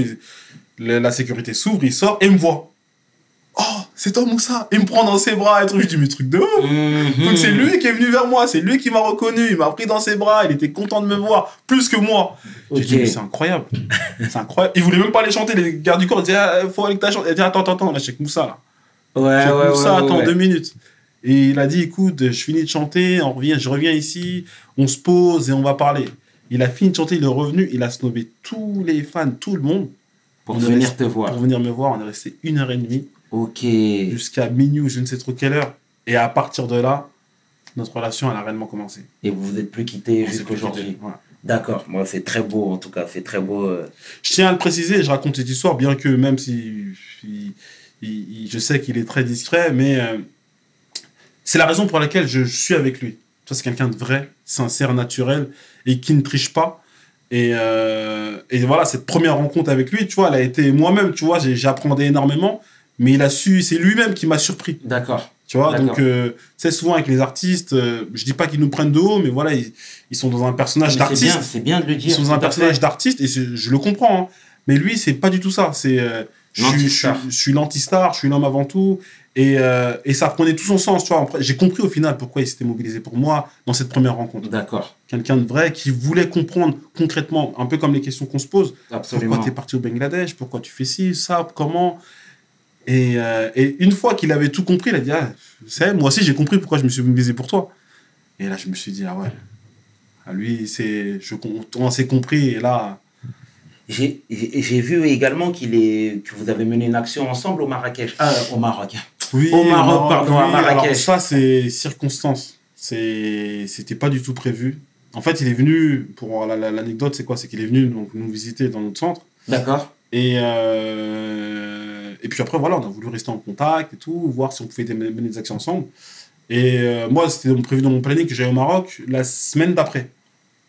la sécurité s'ouvre, il sort et me voit. Oh, c'est toi Moussa. Il me prend dans ses bras et tout. Je dis, mais truc de ouf. Donc c'est lui qui est venu vers moi, c'est lui qui m'a reconnu, il m'a pris dans ses bras, il était content de me voir, plus que moi. J'ai dit, mais c'est incroyable. C'est incroyable. Il voulait même pas aller chanter, les gardes du corps disaient, faut aller que tu chantes. Il dit, attends, là, je suis avec Moussa, là. Moussa, attends 2 minutes. Et il a dit, écoute, je finis de chanter, je reviens ici, on se pose et on va parler. Il a fini de chanter, il est revenu, il a snobé tous les fans, tout le monde. Pour venir te voir. Pour venir me voir, on est resté 1h30. Ok. Jusqu'à minuit ou je ne sais trop quelle heure. Et à partir de là, notre relation, elle a réellement commencé. Et vous vous êtes plus quittés jusqu'aujourd'hui. Voilà. D'accord. Moi, c'est très beau, en tout cas. C'est très beau. Je tiens à le préciser, je raconte cette histoire, bien que même si je sais qu'il est très discret, mais c'est la raison pour laquelle je suis avec lui. Ça, c'est quelqu'un de vrai, sincère, naturel, et qui ne triche pas. Et voilà, cette première rencontre avec lui, tu vois, elle a été moi-même, tu vois, j'apprenais énormément. Mais il a su, c'est lui-même qui m'a surpris. D'accord. Tu vois, donc, c'est souvent avec les artistes, je dis pas qu'ils nous prennent de haut, mais voilà, ils sont dans un personnage d'artiste. C'est bien de le dire. Ils sont dans un personnage d'artiste, et je le comprends. Hein. Mais lui, c'est pas du tout ça. C'est, je suis l'anti-star, je suis l'homme avant tout. Et ça prenait tout son sens. Tu vois. J'ai compris au final pourquoi il s'était mobilisé pour moi dans cette première rencontre. D'accord. Quelqu'un de vrai qui voulait comprendre concrètement, un peu comme les questions qu'on se pose. Absolument. Pourquoi tu es parti au Bangladesh? Pourquoi tu fais ci, ça, comment? Et une fois qu'il avait tout compris, il a dit, moi aussi j'ai compris pourquoi je me suis mobilisé pour toi. Et là je me suis dit, ah ouais, lui on s'est compris. Et là j'ai vu également que vous avez mené une action ensemble au Marrakech. Au Maroc. Oui, au Maroc, pardon, à Marrakech. Alors ça c'est circonstance. C'était pas du tout prévu. En fait, il est venu, pour l'anecdote, c'est quoi? C'est qu'il est venu donc, nous visiter dans notre centre. D'accord. Et puis après, voilà, on a voulu rester en contact et tout, voir si on pouvait mener des actions ensemble. Et moi, c'était prévu dans mon planning que j'allais au Maroc la semaine d'après.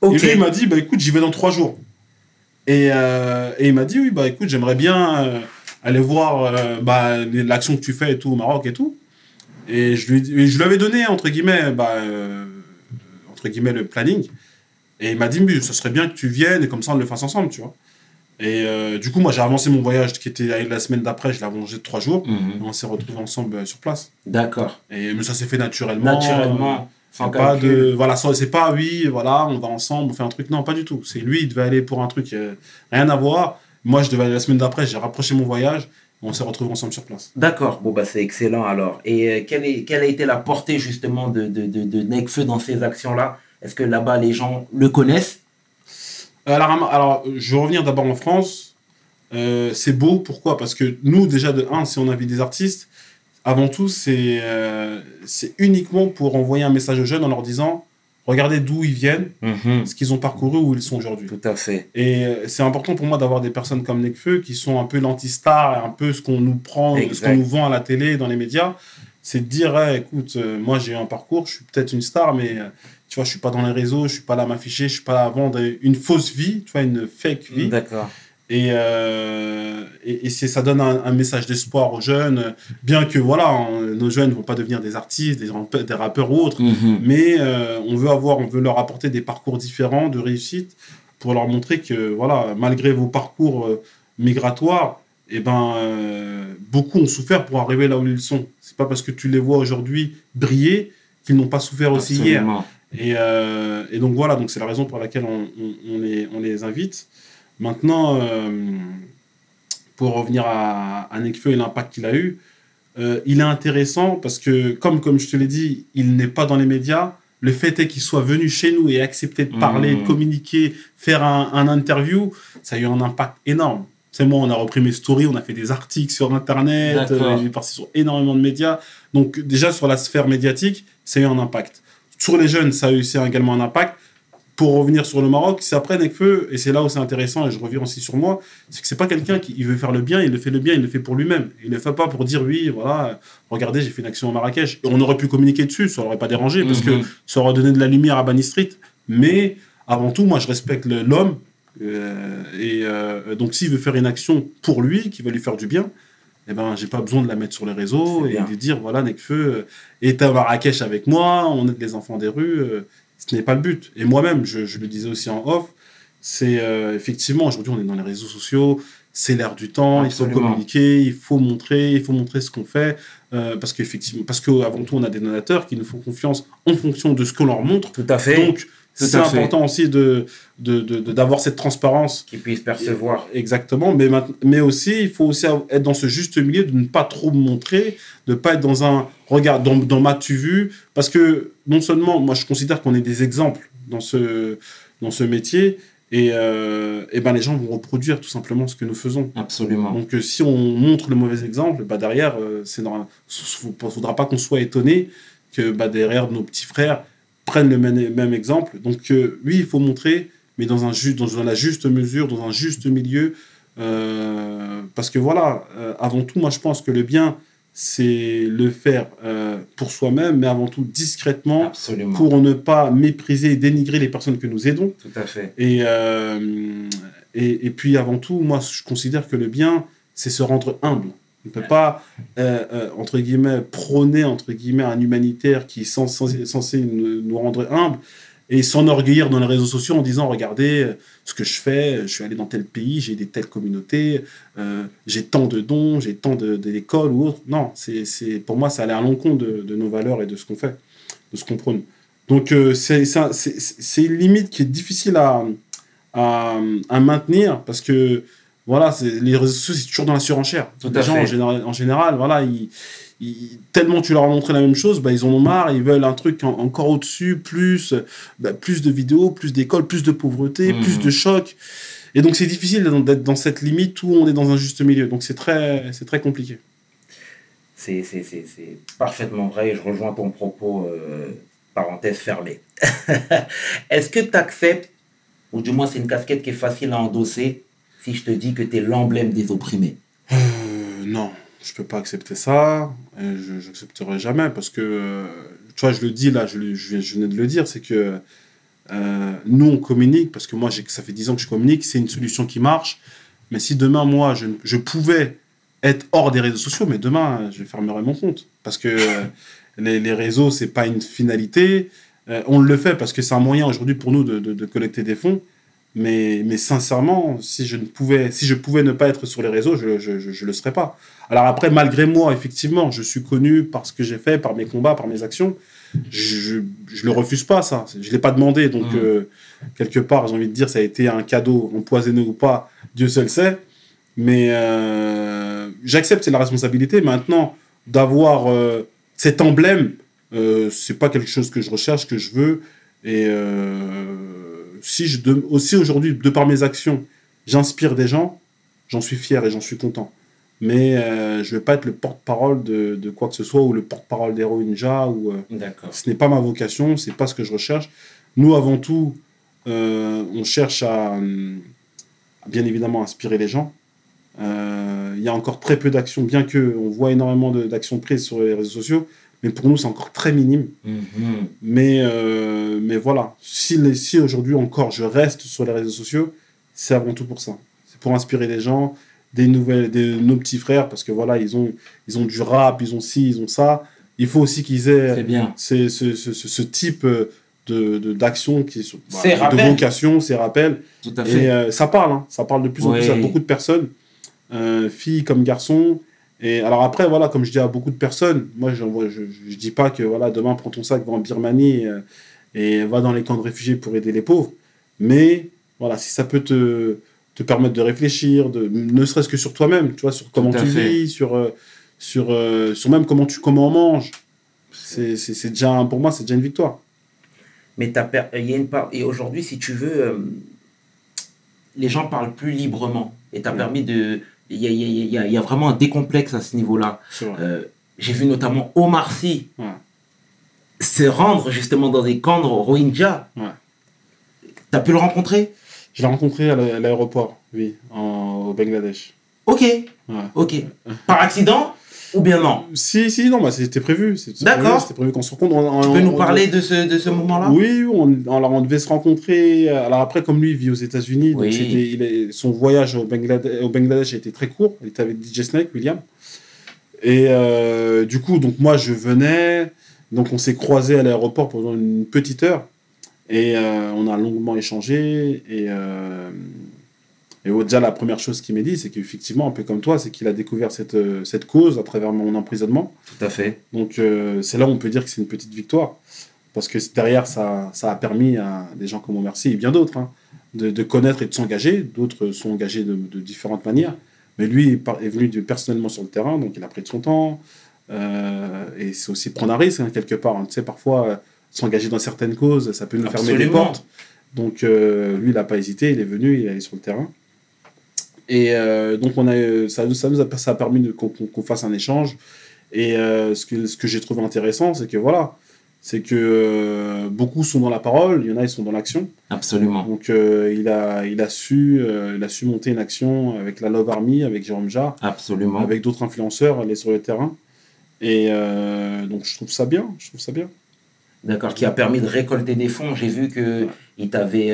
Okay. Et lui, il m'a dit, bah écoute, j'y vais dans 3 jours. Et il m'a dit, oui, bah écoute, j'aimerais bien aller voir l'action que tu fais et tout au Maroc et tout. Et je lui avais donné, entre guillemets, le planning. Et il m'a dit, mais ça serait bien que tu viennes et comme ça, on le fasse ensemble, tu vois. Et du coup, moi, j'ai avancé mon voyage qui était la semaine d'après, je l'ai allongé de 3 jours. Et on s'est retrouvés ensemble sur place. D'accord. Mais ça s'est fait naturellement. Naturellement. Sans pas de, voilà, c'est pas, oui, voilà, on va ensemble, on fait un truc. Non, pas du tout. C'est lui, il devait aller pour un truc, rien à voir. Moi, je devais aller la semaine d'après, j'ai rapproché mon voyage. On s'est retrouvés ensemble sur place. D'accord, bon, bah, c'est excellent alors. Et quelle a été la portée justement de Nekfeu dans ces actions-là? Est-ce que là-bas, les gens le connaissent? Alors, je vais revenir d'abord en France. C'est beau, pourquoi? Parce que nous, déjà, de un, si on invite des artistes, avant tout, c'est uniquement pour envoyer un message aux jeunes en leur disant regardez d'où ils viennent, ce qu'ils ont parcouru, où ils sont aujourd'hui. Tout à fait. Et c'est important pour moi d'avoir des personnes comme Nekfeu qui sont un peu l'anti-star, un peu ce qu'on nous prend, ce qu'on nous vend à la télé, dans les médias. C'est de dire écoute, moi j'ai eu un parcours, je suis peut-être une star, mais tu vois, je suis pas dans les réseaux, je suis pas là à m'afficher, je suis pas là à vendre une fausse vie, tu vois, une fake vie. D'accord. Et ça donne un message d'espoir aux jeunes, bien que voilà, nos jeunes ne vont pas devenir des artistes, des rappeurs ou autres, mais on veut leur apporter des parcours différents de réussite pour leur montrer que voilà, malgré vos parcours migratoires, beaucoup ont souffert pour arriver là où ils sont. C'est pas parce que tu les vois aujourd'hui briller qu'ils n'ont pas souffert aussi hier. Et donc voilà, donc c'est la raison pour laquelle on les invite. Maintenant, pour revenir à Nekfeu et l'impact qu'il a eu, il est intéressant parce que, comme je te l'ai dit, il n'est pas dans les médias. Le fait est qu'il soit venu chez nous et accepter de parler, de communiquer, faire un interview, ça a eu un impact énorme. C'est moi, on a repris mes stories, on a fait des articles sur Internet, il est parti sur énormément de médias. Donc déjà, sur la sphère médiatique, ça a eu un impact. Sur les jeunes, ça a eu également un impact. Pour revenir sur le Maroc, c'est après Nekfeu, et c'est là où c'est intéressant, et je reviens aussi sur moi, c'est que c'est pas quelqu'un qui veut faire le bien, il le fait il le fait pour lui-même. Il le fait pas pour dire, oui, voilà, regardez, j'ai fait une action à Marrakech. Et on aurait pu communiquer dessus, ça aurait pas dérangé, parce que ça aurait donné de la lumière à Bani Street. Mais avant tout, moi, je respecte l'homme, donc s'il veut faire une action pour lui, qui va lui faire du bien, j'ai pas besoin de la mettre sur les réseaux et de dire, voilà, Nekfeu est à Marrakech avec moi, on aide les enfants des rues. Ce n'est pas le but. Et moi-même, je le disais aussi en off, c'est effectivement, aujourd'hui, on est dans les réseaux sociaux, c'est l'ère du temps, absolument. Il faut communiquer, il faut montrer ce qu'on fait, parce qu'avant tout, on a des donateurs qui nous font confiance en fonction de ce qu'on leur montre. Tout à fait. Donc, c'est important aussi d'avoir cette transparence. Qu'ils puissent percevoir. Exactement. Mais aussi, il faut aussi être dans ce juste milieu, de ne pas trop montrer, de ne pas être dans un regard, dans m'as-tu vu, parce que non seulement, moi, je considère qu'on est des exemples dans ce métier, et les gens vont reproduire tout simplement ce que nous faisons. Absolument. Donc, si on montre le mauvais exemple, derrière, il ne faudra pas qu'on soit étonné que derrière nos petits frères prennent le même exemple. Donc, oui, il faut montrer, mais dans la juste mesure, dans un juste milieu. Parce que voilà, avant tout, moi, je pense que le bien, c'est le faire pour soi-même, mais avant tout discrètement. Absolument. Pour ne pas mépriser et dénigrer les personnes que nous aidons. Tout à fait. Et puis, avant tout, moi, je considère que le bien, c'est se rendre humble. On ne peut pas, entre guillemets, prôner, entre guillemets, un humanitaire qui est censé nous rendre humbles et s'enorgueillir dans les réseaux sociaux en disant, regardez ce que je fais, je suis allé dans tel pays, j'ai des telles communautés, j'ai tant de dons, j'ai tant d'écoles ou autre. Non, pour moi, ça allait à l'encontre de nos valeurs et de ce qu'on fait, de ce qu'on prône. Donc, c'est une limite qui est difficile à maintenir parce que voilà, les réseaux sociaux, c'est toujours dans la surenchère. Les gens, en général, voilà, tellement tu leur as montré la même chose, ils en ont marre, ils veulent un truc encore au-dessus, plus de vidéos, plus d'écoles, plus de pauvreté, plus de choc. Et donc, c'est difficile d'être dans cette limite où on est dans un juste milieu. Donc, c'est très compliqué. C'est parfaitement vrai et je rejoins ton propos, parenthèse fermée. Est-ce que tu acceptes, ou du moins c'est une casquette qui est facile à endosser, si je te dis que tu es l'emblème des opprimés? Non, je ne peux pas accepter ça. Je n'accepterai jamais parce que, tu vois, je le dis là, je venais de le dire, c'est que nous, on communique parce que moi, ça fait 10 ans que je communique, c'est une solution qui marche. Mais si demain, moi, je pouvais être hors des réseaux sociaux, mais demain, je fermerai mon compte. Parce que les réseaux, ce n'est pas une finalité. On le fait parce que c'est un moyen aujourd'hui pour nous de collecter des fonds. Mais sincèrement, si je pouvais ne pas être sur les réseaux, je le serais pas. Alors après, malgré moi, effectivement, je suis connu par ce que j'ai fait, par mes combats, par mes actions. Je le refuse pas, ça. Je l'ai pas demandé. Donc, quelque part, j'ai envie de dire, ça a été un cadeau, empoisonné ou pas, Dieu seul sait. Mais j'accepte, c'est la responsabilité. Maintenant, d'avoir cet emblème, c'est pas quelque chose que je recherche, que je veux. Et aussi aujourd'hui, de par mes actions, j'inspire des gens, j'en suis fier et j'en suis content. Mais je ne vais pas être le porte-parole de quoi que ce soit ou le porte-parole d'Hero Ninja. Ce n'est pas ma vocation, ce n'est pas ce que je recherche. Nous, avant tout, on cherche à bien évidemment inspirer les gens. Il y a encore très peu d'actions, bien qu'on voit énormément d'actions prises sur les réseaux sociaux. Mais pour nous, c'est encore très minime. Mais voilà, si aujourd'hui encore je reste sur les réseaux sociaux, c'est avant tout pour ça. C'est pour inspirer les gens, nos petits frères, parce que voilà, ils ont du rap, ils ont ci, ils ont ça. Il faut aussi qu'ils aient ce type d'action, de vocation, ces rappels. Tout à fait. Et ça parle de plus en plus à beaucoup de personnes, filles comme garçons. Et alors après, voilà, comme je dis à beaucoup de personnes, moi je dis pas que voilà, demain prends ton sac, va en Birmanie et va dans les camps de réfugiés pour aider les pauvres. Mais voilà, si ça peut te permettre de réfléchir, ne serait-ce que sur toi-même, tu vois, sur comment tu vis, sur même comment on mange, c'est déjà, pour moi, c'est déjà une victoire. Mais il y a une part, et aujourd'hui, si tu veux, les gens parlent plus librement. Et tu as permis de... Il y a vraiment un décomplexe à ce niveau-là. J'ai vu notamment Omar Sy se rendre justement dans des camps de Rohingya. Tu as pu le rencontrer? Je l'ai rencontré à l'aéroport, oui, au Bangladesh. Ok. Par accident ou bien non? Si, non, c'était prévu. D'accord. C'était prévu qu'on se rencontre. Tu peux nous parler de ce moment-là? Oui, on devait se rencontrer. Alors après, comme lui, il vit aux États-Unis, donc son voyage au Bangladesh a été très court. Il était avec DJ Snake, William. Et du coup, donc moi, je venais. Donc on s'est croisés à l'aéroport pendant une petite heure. Et on a longuement échangé. Et déjà, la première chose qu'il m'a dit, c'est qu'effectivement, un peu comme toi, c'est qu'il a découvert cette cause à travers mon emprisonnement. Tout à fait. Donc, c'est là où on peut dire que c'est une petite victoire. Parce que derrière, ça a permis à des gens comme Omar Sy et bien d'autres de connaître et de s'engager. D'autres sont engagés de différentes manières. Mais lui est venu personnellement sur le terrain, donc il a pris de son temps. Et c'est aussi prendre un risque, quelque part. Tu sais, parfois, s'engager dans certaines causes, ça peut nous fermer les portes. Donc, lui, il n'a pas hésité, il est venu, il est allé sur le terrain. Et donc, ça a permis qu'on fasse un échange. Et ce que j'ai trouvé intéressant, c'est que beaucoup sont dans la parole, il y en a, ils sont dans l'action. Absolument. Donc, il a su monter une action avec la Love Army, avec Jérôme Jarre. Absolument. Avec d'autres influenceurs, aller sur le terrain. Et donc, je trouve ça bien. D'accord, qui a permis de récolter des fonds. J'ai vu qu'il t'avait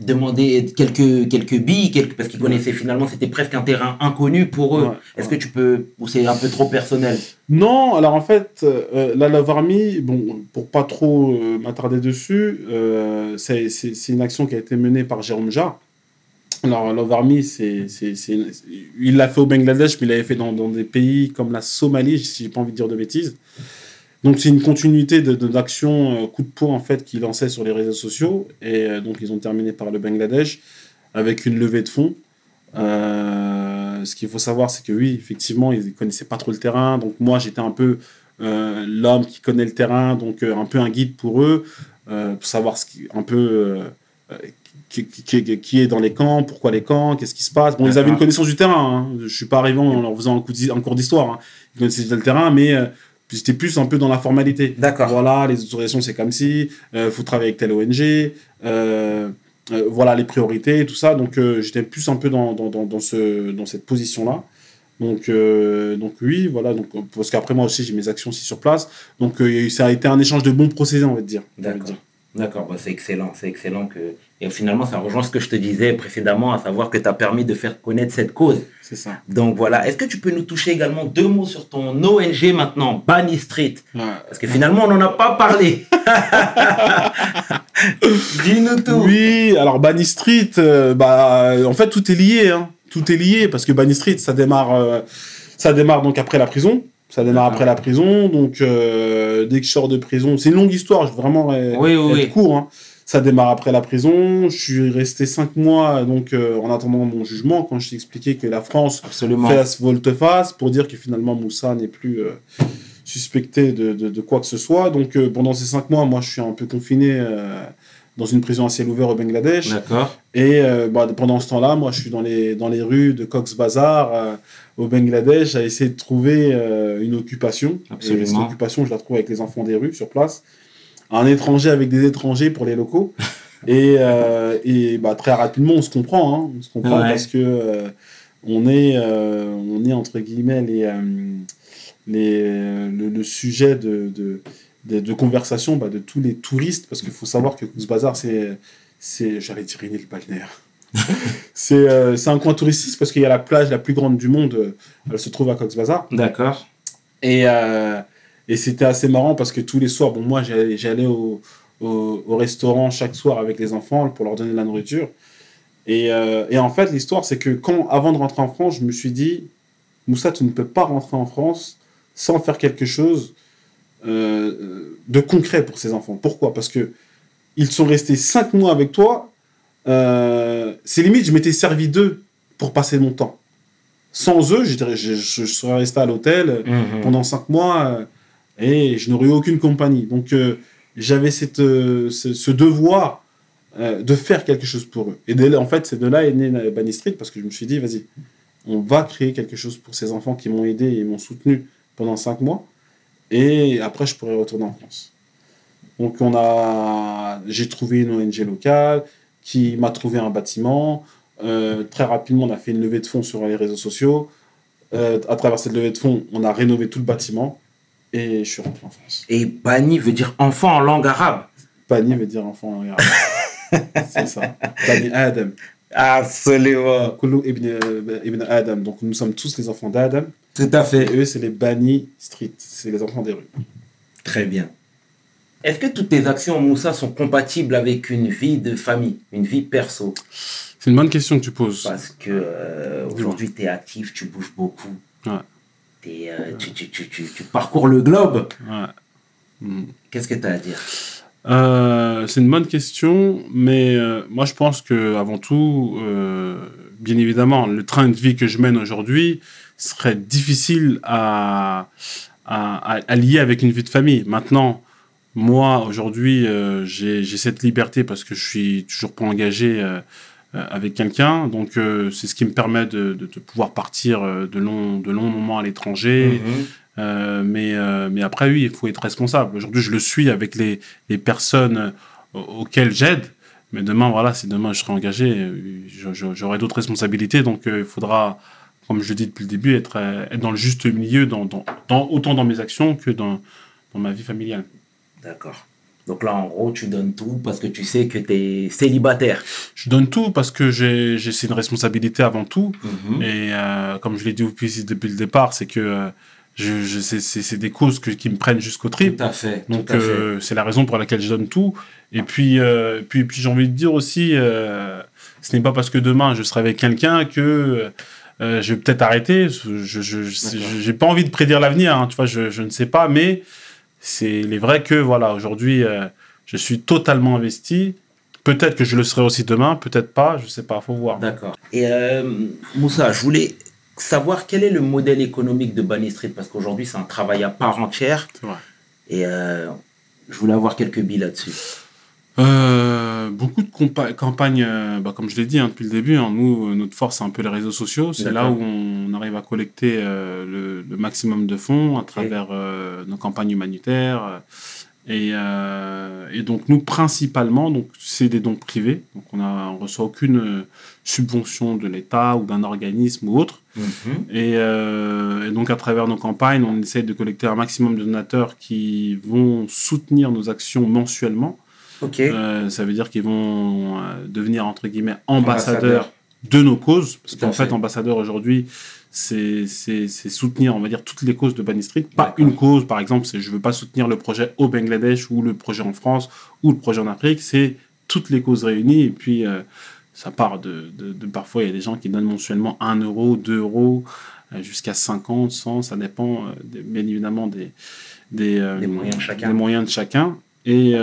demandé quelques billes, parce qu'ils connaissaient finalement, c'était presque un terrain inconnu pour eux. Est-ce que tu peux, ou c'est un peu trop personnel? Non, alors en fait, la Love Army, bon, pour pas trop m'attarder dessus, c'est une action qui a été menée par Jérôme Jarre. Alors, Love Army, il l'a fait au Bangladesh, mais il l'avait fait dans des pays comme la Somalie, si j'ai pas envie de dire de bêtises. Donc, c'est une continuité d'action coup de poing en fait, qu'ils lançaient sur les réseaux sociaux. Et donc, ils ont terminé par le Bangladesh avec une levée de fonds. Ce qu'il faut savoir, c'est que oui, effectivement, ils ne connaissaient pas trop le terrain. Donc, moi, j'étais un peu l'homme qui connaît le terrain, donc un peu un guide pour eux, pour savoir qui est dans les camps, pourquoi les camps, qu'est-ce qui se passe. Bon, ils avaient une connaissance du terrain. Je ne suis pas arrivé en leur faisant un cours d'histoire. Ils connaissaient le terrain, mais j'étais plus un peu dans la formalité. D'accord. Voilà, les autorisations, c'est comme si, faut travailler avec telle ONG, voilà les priorités, tout ça. Donc, j'étais plus un peu dans cette position-là. Donc oui, voilà. Donc, parce qu'après, moi aussi, j'ai mes actions aussi sur place. Donc, ça a été un échange de bons procédés, on va dire. D'accord. D'accord, bah c'est excellent, que... Et finalement, ça rejoint ce que je te disais précédemment, à savoir que tu as permis de faire connaître cette cause. C'est ça. Donc voilà, est-ce que tu peux nous toucher également 2 mots sur ton ONG maintenant, Banni Street? Parce que finalement, on n'en a pas parlé. Dis-nous tout. Oui, alors Banni Street, en fait, tout est lié. Hein. Tout est lié, parce que Banni Street, ça démarre donc après la prison. Ça démarre après la prison, donc dès que je sors de prison, c'est une longue histoire, je veux vraiment être court. Hein. Ça démarre après la prison, je suis resté 5 mois donc, en attendant mon jugement, quand je t'ai expliqué que la France fait la volte-face pour dire que finalement Moussa n'est plus suspecté de quoi que ce soit. Donc pendant ces 5 mois, moi je suis un peu confiné dans une prison à ciel ouvert au Bangladesh. D'accord. Et pendant ce temps-là, moi je suis dans les rues de Cox's Bazar au Bangladesh à essayer de trouver une occupation. Absolument. Et cette occupation, je la trouve avec les enfants des rues sur place. Un étranger avec des étrangers pour les locaux. et très rapidement, on se comprend. Hein. On se comprend parce que on est entre guillemets le sujet de conversation de tous les touristes. Parce qu'il faut savoir que Cox's Bazar, j'allais dire une île balnéaire. C'est un coin touristique parce qu'il y a la plage la plus grande du monde. Elle se trouve à Cox's Bazar. D'accord. Et c'était assez marrant parce que tous les soirs, moi j'allais au restaurant chaque soir avec les enfants pour leur donner de la nourriture. Et en fait, l'histoire, c'est que avant de rentrer en France, je me suis dit, Moussa, tu ne peux pas rentrer en France sans faire quelque chose de concret pour ces enfants. Pourquoi ? Parce que ils sont restés 5 mois avec toi. C'est limite, je m'étais servi d'eux pour passer mon temps. Sans eux, je serais resté à l'hôtel pendant 5 mois et je n'aurais eu aucune compagnie. Donc, j'avais ce devoir de faire quelque chose pour eux. Et en fait, c'est de là est né Banni Street parce que je me suis dit, vas-y, on va créer quelque chose pour ces enfants qui m'ont aidé et m'ont soutenu pendant 5 mois. Et après, je pourrais retourner en France. Donc, j'ai trouvé une ONG locale qui m'a trouvé un bâtiment. Très rapidement, on a fait une levée de fonds sur les réseaux sociaux. À travers cette levée de fonds, on a rénové tout le bâtiment et je suis rentré en France. Et Banni veut dire enfant en langue arabe. Banni veut dire enfant en langue arabe. C'est ça. Banni Adam. Absolument. Koulou ibn Adam. Donc nous sommes tous les enfants d'Adam. Tout à fait. Et eux, c'est les Banni Street. C'est les enfants des rues. Très bien. Est-ce que toutes tes actions, Moussa, sont compatibles avec une vie de famille, une vie perso ? C'est une bonne question que tu poses. Parce que aujourd'hui, tu es actif, tu bouges beaucoup. Ouais. Tu parcours le globe. Ouais. Qu'est-ce que tu as à dire ? C'est une bonne question, mais moi je pense qu'avant tout, bien évidemment, le train de vie que je mène aujourd'hui serait difficile à lier avec une vie de famille. Maintenant, moi aujourd'hui, j'ai cette liberté parce que je suis toujours pas engagé avec quelqu'un, donc c'est ce qui me permet de pouvoir partir de longs moments à l'étranger. Mais après, oui, il faut être responsable. Aujourd'hui, je le suis avec les personnes auxquelles j'aide. Mais demain, voilà, si demain je serai engagé, j'aurai d'autres responsabilités. Donc, il faudra, comme je le dis depuis le début, être dans le juste milieu, autant dans mes actions que dans ma vie familiale. D'accord. Donc là, en gros, tu donnes tout parce que tu sais que tu es célibataire. Je donne tout parce que c'est une responsabilité avant tout. Et comme je l'ai dit depuis le départ, c'est que c'est des causes qui me prennent jusqu'au trip. Tout à fait. Donc, c'est la raison pour laquelle je donne tout. Et puis j'ai envie de dire aussi, ce n'est pas parce que demain, je serai avec quelqu'un que je vais peut-être arrêter. Je n'ai pas envie de prédire l'avenir. Hein, tu vois, je ne sais pas. Mais il est vrai que, voilà, aujourd'hui, je suis totalement investi. Peut-être que je le serai aussi demain, peut-être pas. Je ne sais pas, il faut voir. D'accord. Et Moussa, je voulais savoir quel est le modèle économique de Banni Street, parce qu'aujourd'hui, c'est un travail à part entière. C'est vrai. Et je voulais avoir quelques billes là-dessus. Beaucoup de campagnes, comme je l'ai dit depuis le début, nous, notre force, c'est un peu les réseaux sociaux. C'est là où on arrive à collecter le maximum de fonds à travers nos campagnes humanitaires. Et donc, nous, principalement, c'est des dons privés. Donc, on ne reçoit aucune subvention de l'État ou d'un organisme ou autre. Et donc, à travers nos campagnes, on essaie de collecter un maximum de donateurs qui vont soutenir nos actions mensuellement. Okay. Ça veut dire qu'ils vont devenir, entre guillemets, ambassadeurs de nos causes. Parce qu'en fait, ambassadeur aujourd'hui, c'est soutenir, on va dire, toutes les causes de Bani Street. Pas une cause, par exemple, je ne veux pas soutenir le projet au Bangladesh ou le projet en France ou le projet en Afrique. C'est toutes les causes réunies. Et puis, ça part de parfois, il y a des gens qui donnent mensuellement 1 euro, 2 euros, jusqu'à 50, 100, ça dépend bien évidemment des moyens de chacun. Et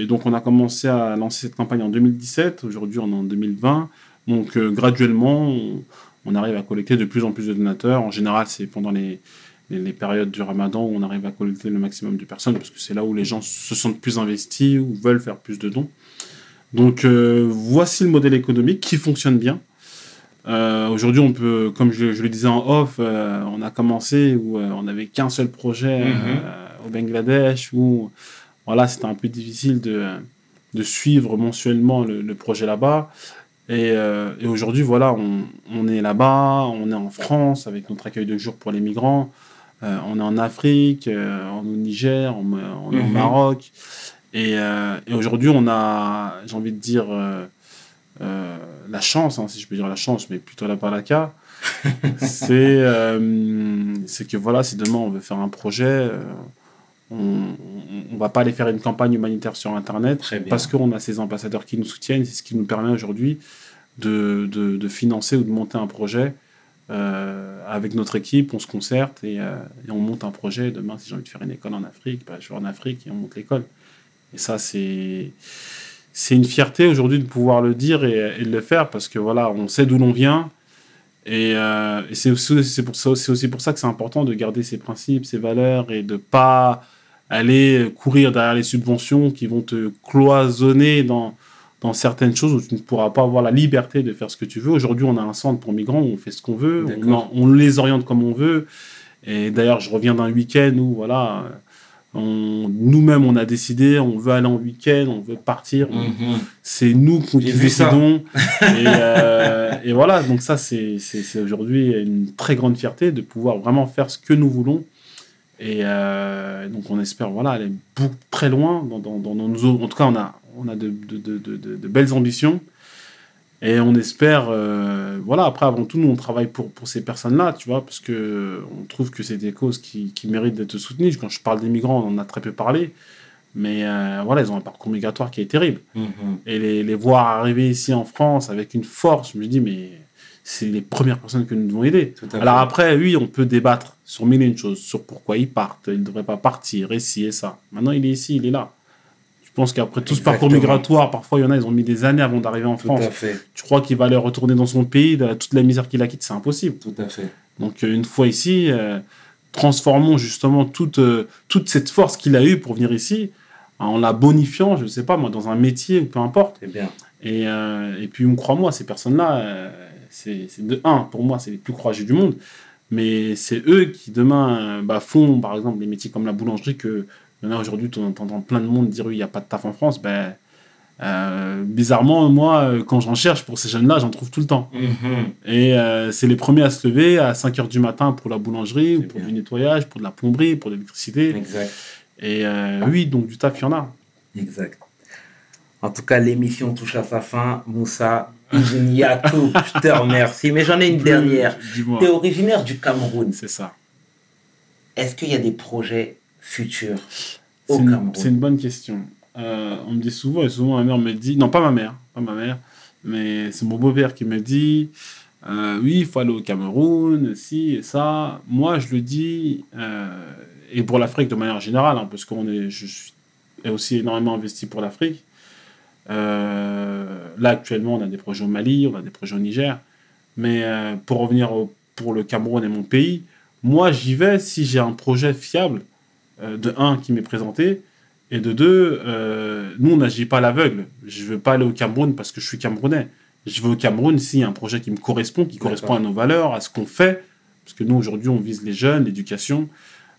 donc, on a commencé à lancer cette campagne en 2017. Aujourd'hui, on est en 2020. Donc, graduellement, on arrive à collecter de plus en plus de donateurs. En général, c'est pendant les périodes du Ramadan où on arrive à collecter le maximum de personnes parce que c'est là où les gens se sentent plus investis ou veulent faire plus de dons. Donc, voici le modèle économique qui fonctionne bien. Aujourd'hui, on peut, comme je le disais en off, on a commencé où on n'avait qu'un seul projet au Bangladesh où voilà, c'était un peu difficile de suivre mensuellement le projet là-bas. Et aujourd'hui, voilà, on est là-bas, on est en France avec notre accueil de jour pour les migrants, on est en Afrique, on est au Niger, on est au Maroc. Et aujourd'hui, on a, j'ai envie de dire, la chance, si je peux dire la chance, mais plutôt la baraka, c'est que voilà, si demain on veut faire un projet, on va pas aller faire une campagne humanitaire sur Internet parce qu'on a ces ambassadeurs qui nous soutiennent. C'est ce qui nous permet aujourd'hui de financer ou de monter un projet avec notre équipe. On se concerte et on monte un projet. Demain, si j'ai envie de faire une école en Afrique, je vais en Afrique et on monte l'école. Et ça, c'est une fierté aujourd'hui de pouvoir le dire et de le faire parce que voilà, on sait d'où l'on vient. Et c'est aussi pour ça que c'est important de garder ses principes, ses valeurs et de ne pas aller courir derrière les subventions qui vont te cloisonner dans certaines choses où tu ne pourras pas avoir la liberté de faire ce que tu veux. Aujourd'hui, on a un centre pour migrants où on fait ce qu'on veut, on les oriente comme on veut. Et d'ailleurs, je reviens d'un week-end où voilà, nous-mêmes, on a décidé, on veut aller en week-end, on veut partir. C'est nous qui décidons. Et voilà, donc ça, c'est aujourd'hui une très grande fierté de pouvoir vraiment faire ce que nous voulons. Et donc, on espère voilà, aller très loin. En tout cas, on a de belles ambitions. Et on espère, voilà, après, avant tout, nous, on travaille pour ces personnes-là, tu vois, parce qu'on trouve que c'est des causes qui méritent d'être soutenues. Quand je parle des migrants, on en a très peu parlé, mais voilà, ils ont un parcours migratoire qui est terrible. Et les voir arriver ici en France avec une force, je me dis, mais c'est les premières personnes que nous devons aider. Alors après, oui, on peut débattre sur mille et une choses, sur pourquoi ils partent, ils ne devraient pas partir, et ci et ça. Maintenant, il est ici, il est là. Je pense qu'après tout ce parcours migratoire, parfois, il y en a, ils ont mis des années avant d'arriver en France. Tu crois qu'il va aller retourner dans son pays, toute la misère qu'il a quitte, c'est impossible. Tout à fait. Donc, une fois ici, transformons justement toute cette force qu'il a eue pour venir ici, en la bonifiant, je ne sais pas moi, dans un métier, peu importe. C'est bien. Et puis, crois-moi, ces personnes-là, c'est de un, pour moi, c'est les plus courageux du monde. Mais c'est eux qui, demain, font, par exemple, des métiers comme la boulangerie que... Il y en a aujourd'hui, tu entends plein de monde dire oui, il n'y a pas de taf en France. Bizarrement, moi, quand j'en cherche pour ces jeunes-là, j'en trouve tout le temps. Et c'est les premiers à se lever à 5h du matin pour la boulangerie, ou pour du nettoyage, pour de la plomberie, pour de l'électricité. Exact. Et oui, donc du taf, il y en a. Exact. En tout cas, l'émission touche à sa fin. Moussa Yatou, je te remercie. Mais j'en ai une dernière. Tu es originaire du Cameroun. C'est ça. Est-ce qu'il y a des projets futurs au Cameroun? C'est une bonne question. On me dit souvent, et souvent ma mère me dit, non pas ma mère, mais c'est mon beau-père qui me dit, oui, il faut aller au Cameroun, si et ça. Moi, je le dis, et pour l'Afrique de manière générale, parce que je suis aussi énormément investi pour l'Afrique. Là, actuellement, on a des projets au Mali, on a des projets au Niger, mais pour revenir pour le Cameroun et mon pays, moi, j'y vais si j'ai un projet fiable. De un, qui m'est présenté, et de deux, nous, on n'agit pas à l'aveugle. Je ne veux pas aller au Cameroun parce que je suis Camerounais. Je vais au Cameroun s'il y a un projet qui me correspond, qui correspond à nos valeurs, à ce qu'on fait, parce que nous, aujourd'hui, on vise les jeunes, l'éducation,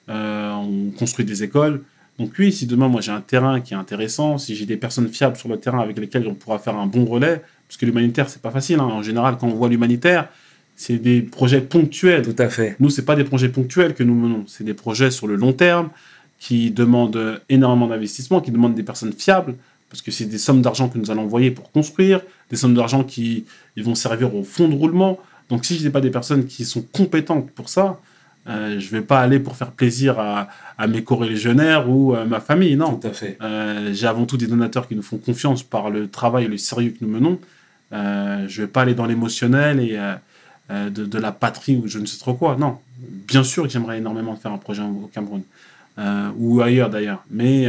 on construit des écoles. Donc oui, si demain, moi, j'ai un terrain qui est intéressant, si j'ai des personnes fiables sur le terrain avec lesquelles on pourra faire un bon relais, parce que l'humanitaire, c'est pas facile. En général, quand on voit l'humanitaire, c'est des projets ponctuels. Tout à fait. Nous, ce n'est pas des projets ponctuels que nous menons. C'est des projets sur le long terme qui demandent énormément d'investissement, qui demandent des personnes fiables. parce que c'est des sommes d'argent que nous allons envoyer pour construire, des sommes d'argent qui ils vont servir au fonds de roulement. Donc si je n'ai pas des personnes qui sont compétentes pour ça, je ne vais pas aller pour faire plaisir à mes corréligionnaires ou à ma famille, non. Tout à fait. J'ai avant tout des donateurs qui nous font confiance par le travail et le sérieux que nous menons. Je ne vais pas aller dans l'émotionnel et de la patrie ou je ne sais trop quoi. Non, bien sûr que j'aimerais énormément faire un projet au Cameroun ou ailleurs d'ailleurs. Mais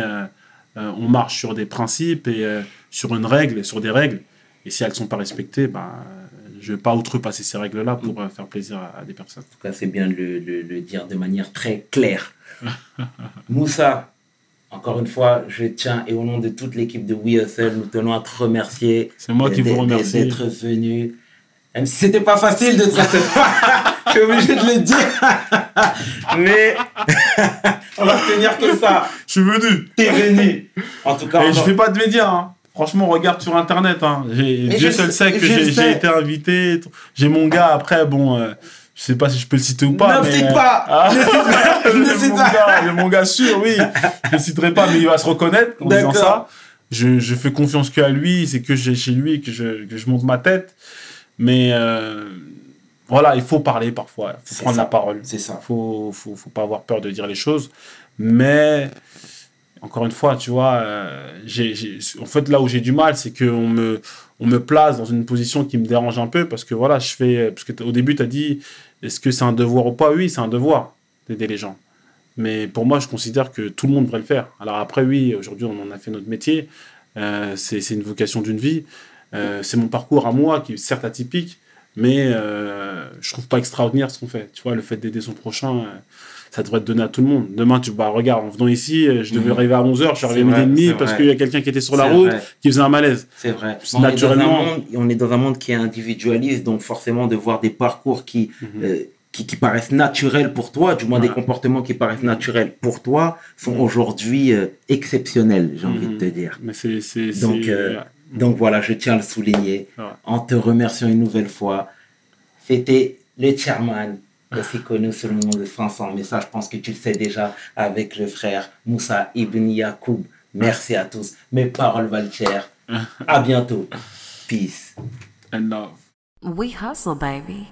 on marche sur des principes et sur une règle et sur des règles. Et si elles ne sont pas respectées, je ne vais pas outrepasser ces règles-là pour faire plaisir à des personnes. En tout cas, c'est bien de le dire de manière très claire. Moussa, encore une fois, je tiens, et au nom de toute l'équipe de We Hustle, nous tenons à te remercier. C'est moi qui vous remercie. D'être venu. Même si c'était pas facile de te je suis obligé de le dire. Mais on va se tenir que ça. Je suis venu. T'es venu. En tout cas, et je fais pas de médias, hein. Franchement, regarde sur Internet. Hein. Dieu seul sait que j'ai été invité. J'ai mon gars, après, bon, je sais pas si je peux le citer ou pas. Ne le cite pas. Ne cite pas. J'ai mon gars sûr, oui. Je le citerai pas, mais il va se reconnaître en disant ça. Je fais confiance qu'à lui. C'est que j'ai chez lui que je monte ma tête. Mais voilà, il faut parler parfois. Il faut prendre la parole. C'est ça. Faut pas avoir peur de dire les choses. Mais... Encore une fois, tu vois, en fait, là où j'ai du mal, c'est qu'on me place dans une position qui me dérange un peu parce que, voilà, parce qu'au début, tu as dit, est-ce que c'est un devoir ou pas? Oui, c'est un devoir d'aider les gens. Mais pour moi, je considère que tout le monde devrait le faire. Alors après, oui, aujourd'hui, on en a fait notre métier. C'est une vocation d'une vie. C'est mon parcours à moi qui est certes atypique, mais je trouve pas extraordinaire ce qu'on fait. Tu vois, le fait d'aider son prochain... ça devrait être donné à tout le monde. Demain, regarde, en venant ici, je devais arriver à 11h, je suis arrivé à 12h30 parce qu'il y a quelqu'un qui était sur la route qui faisait un malaise. C'est vrai. Naturellement. On est dans un monde qui est individualiste, donc forcément de voir des parcours qui paraissent naturels pour toi, du moins des comportements qui paraissent naturels pour toi, sont aujourd'hui exceptionnels, j'ai envie de te dire. Mais donc voilà, je tiens à le souligner. En te remerciant une nouvelle fois. C'était le chairman, aussi connu sous le nom de 500. Mais ça, je pense que tu le sais déjà avec le frère Moussa Ibn Yacoub. Merci à tous. Mes paroles valent cher. À bientôt. Peace. And love. We hustle, baby.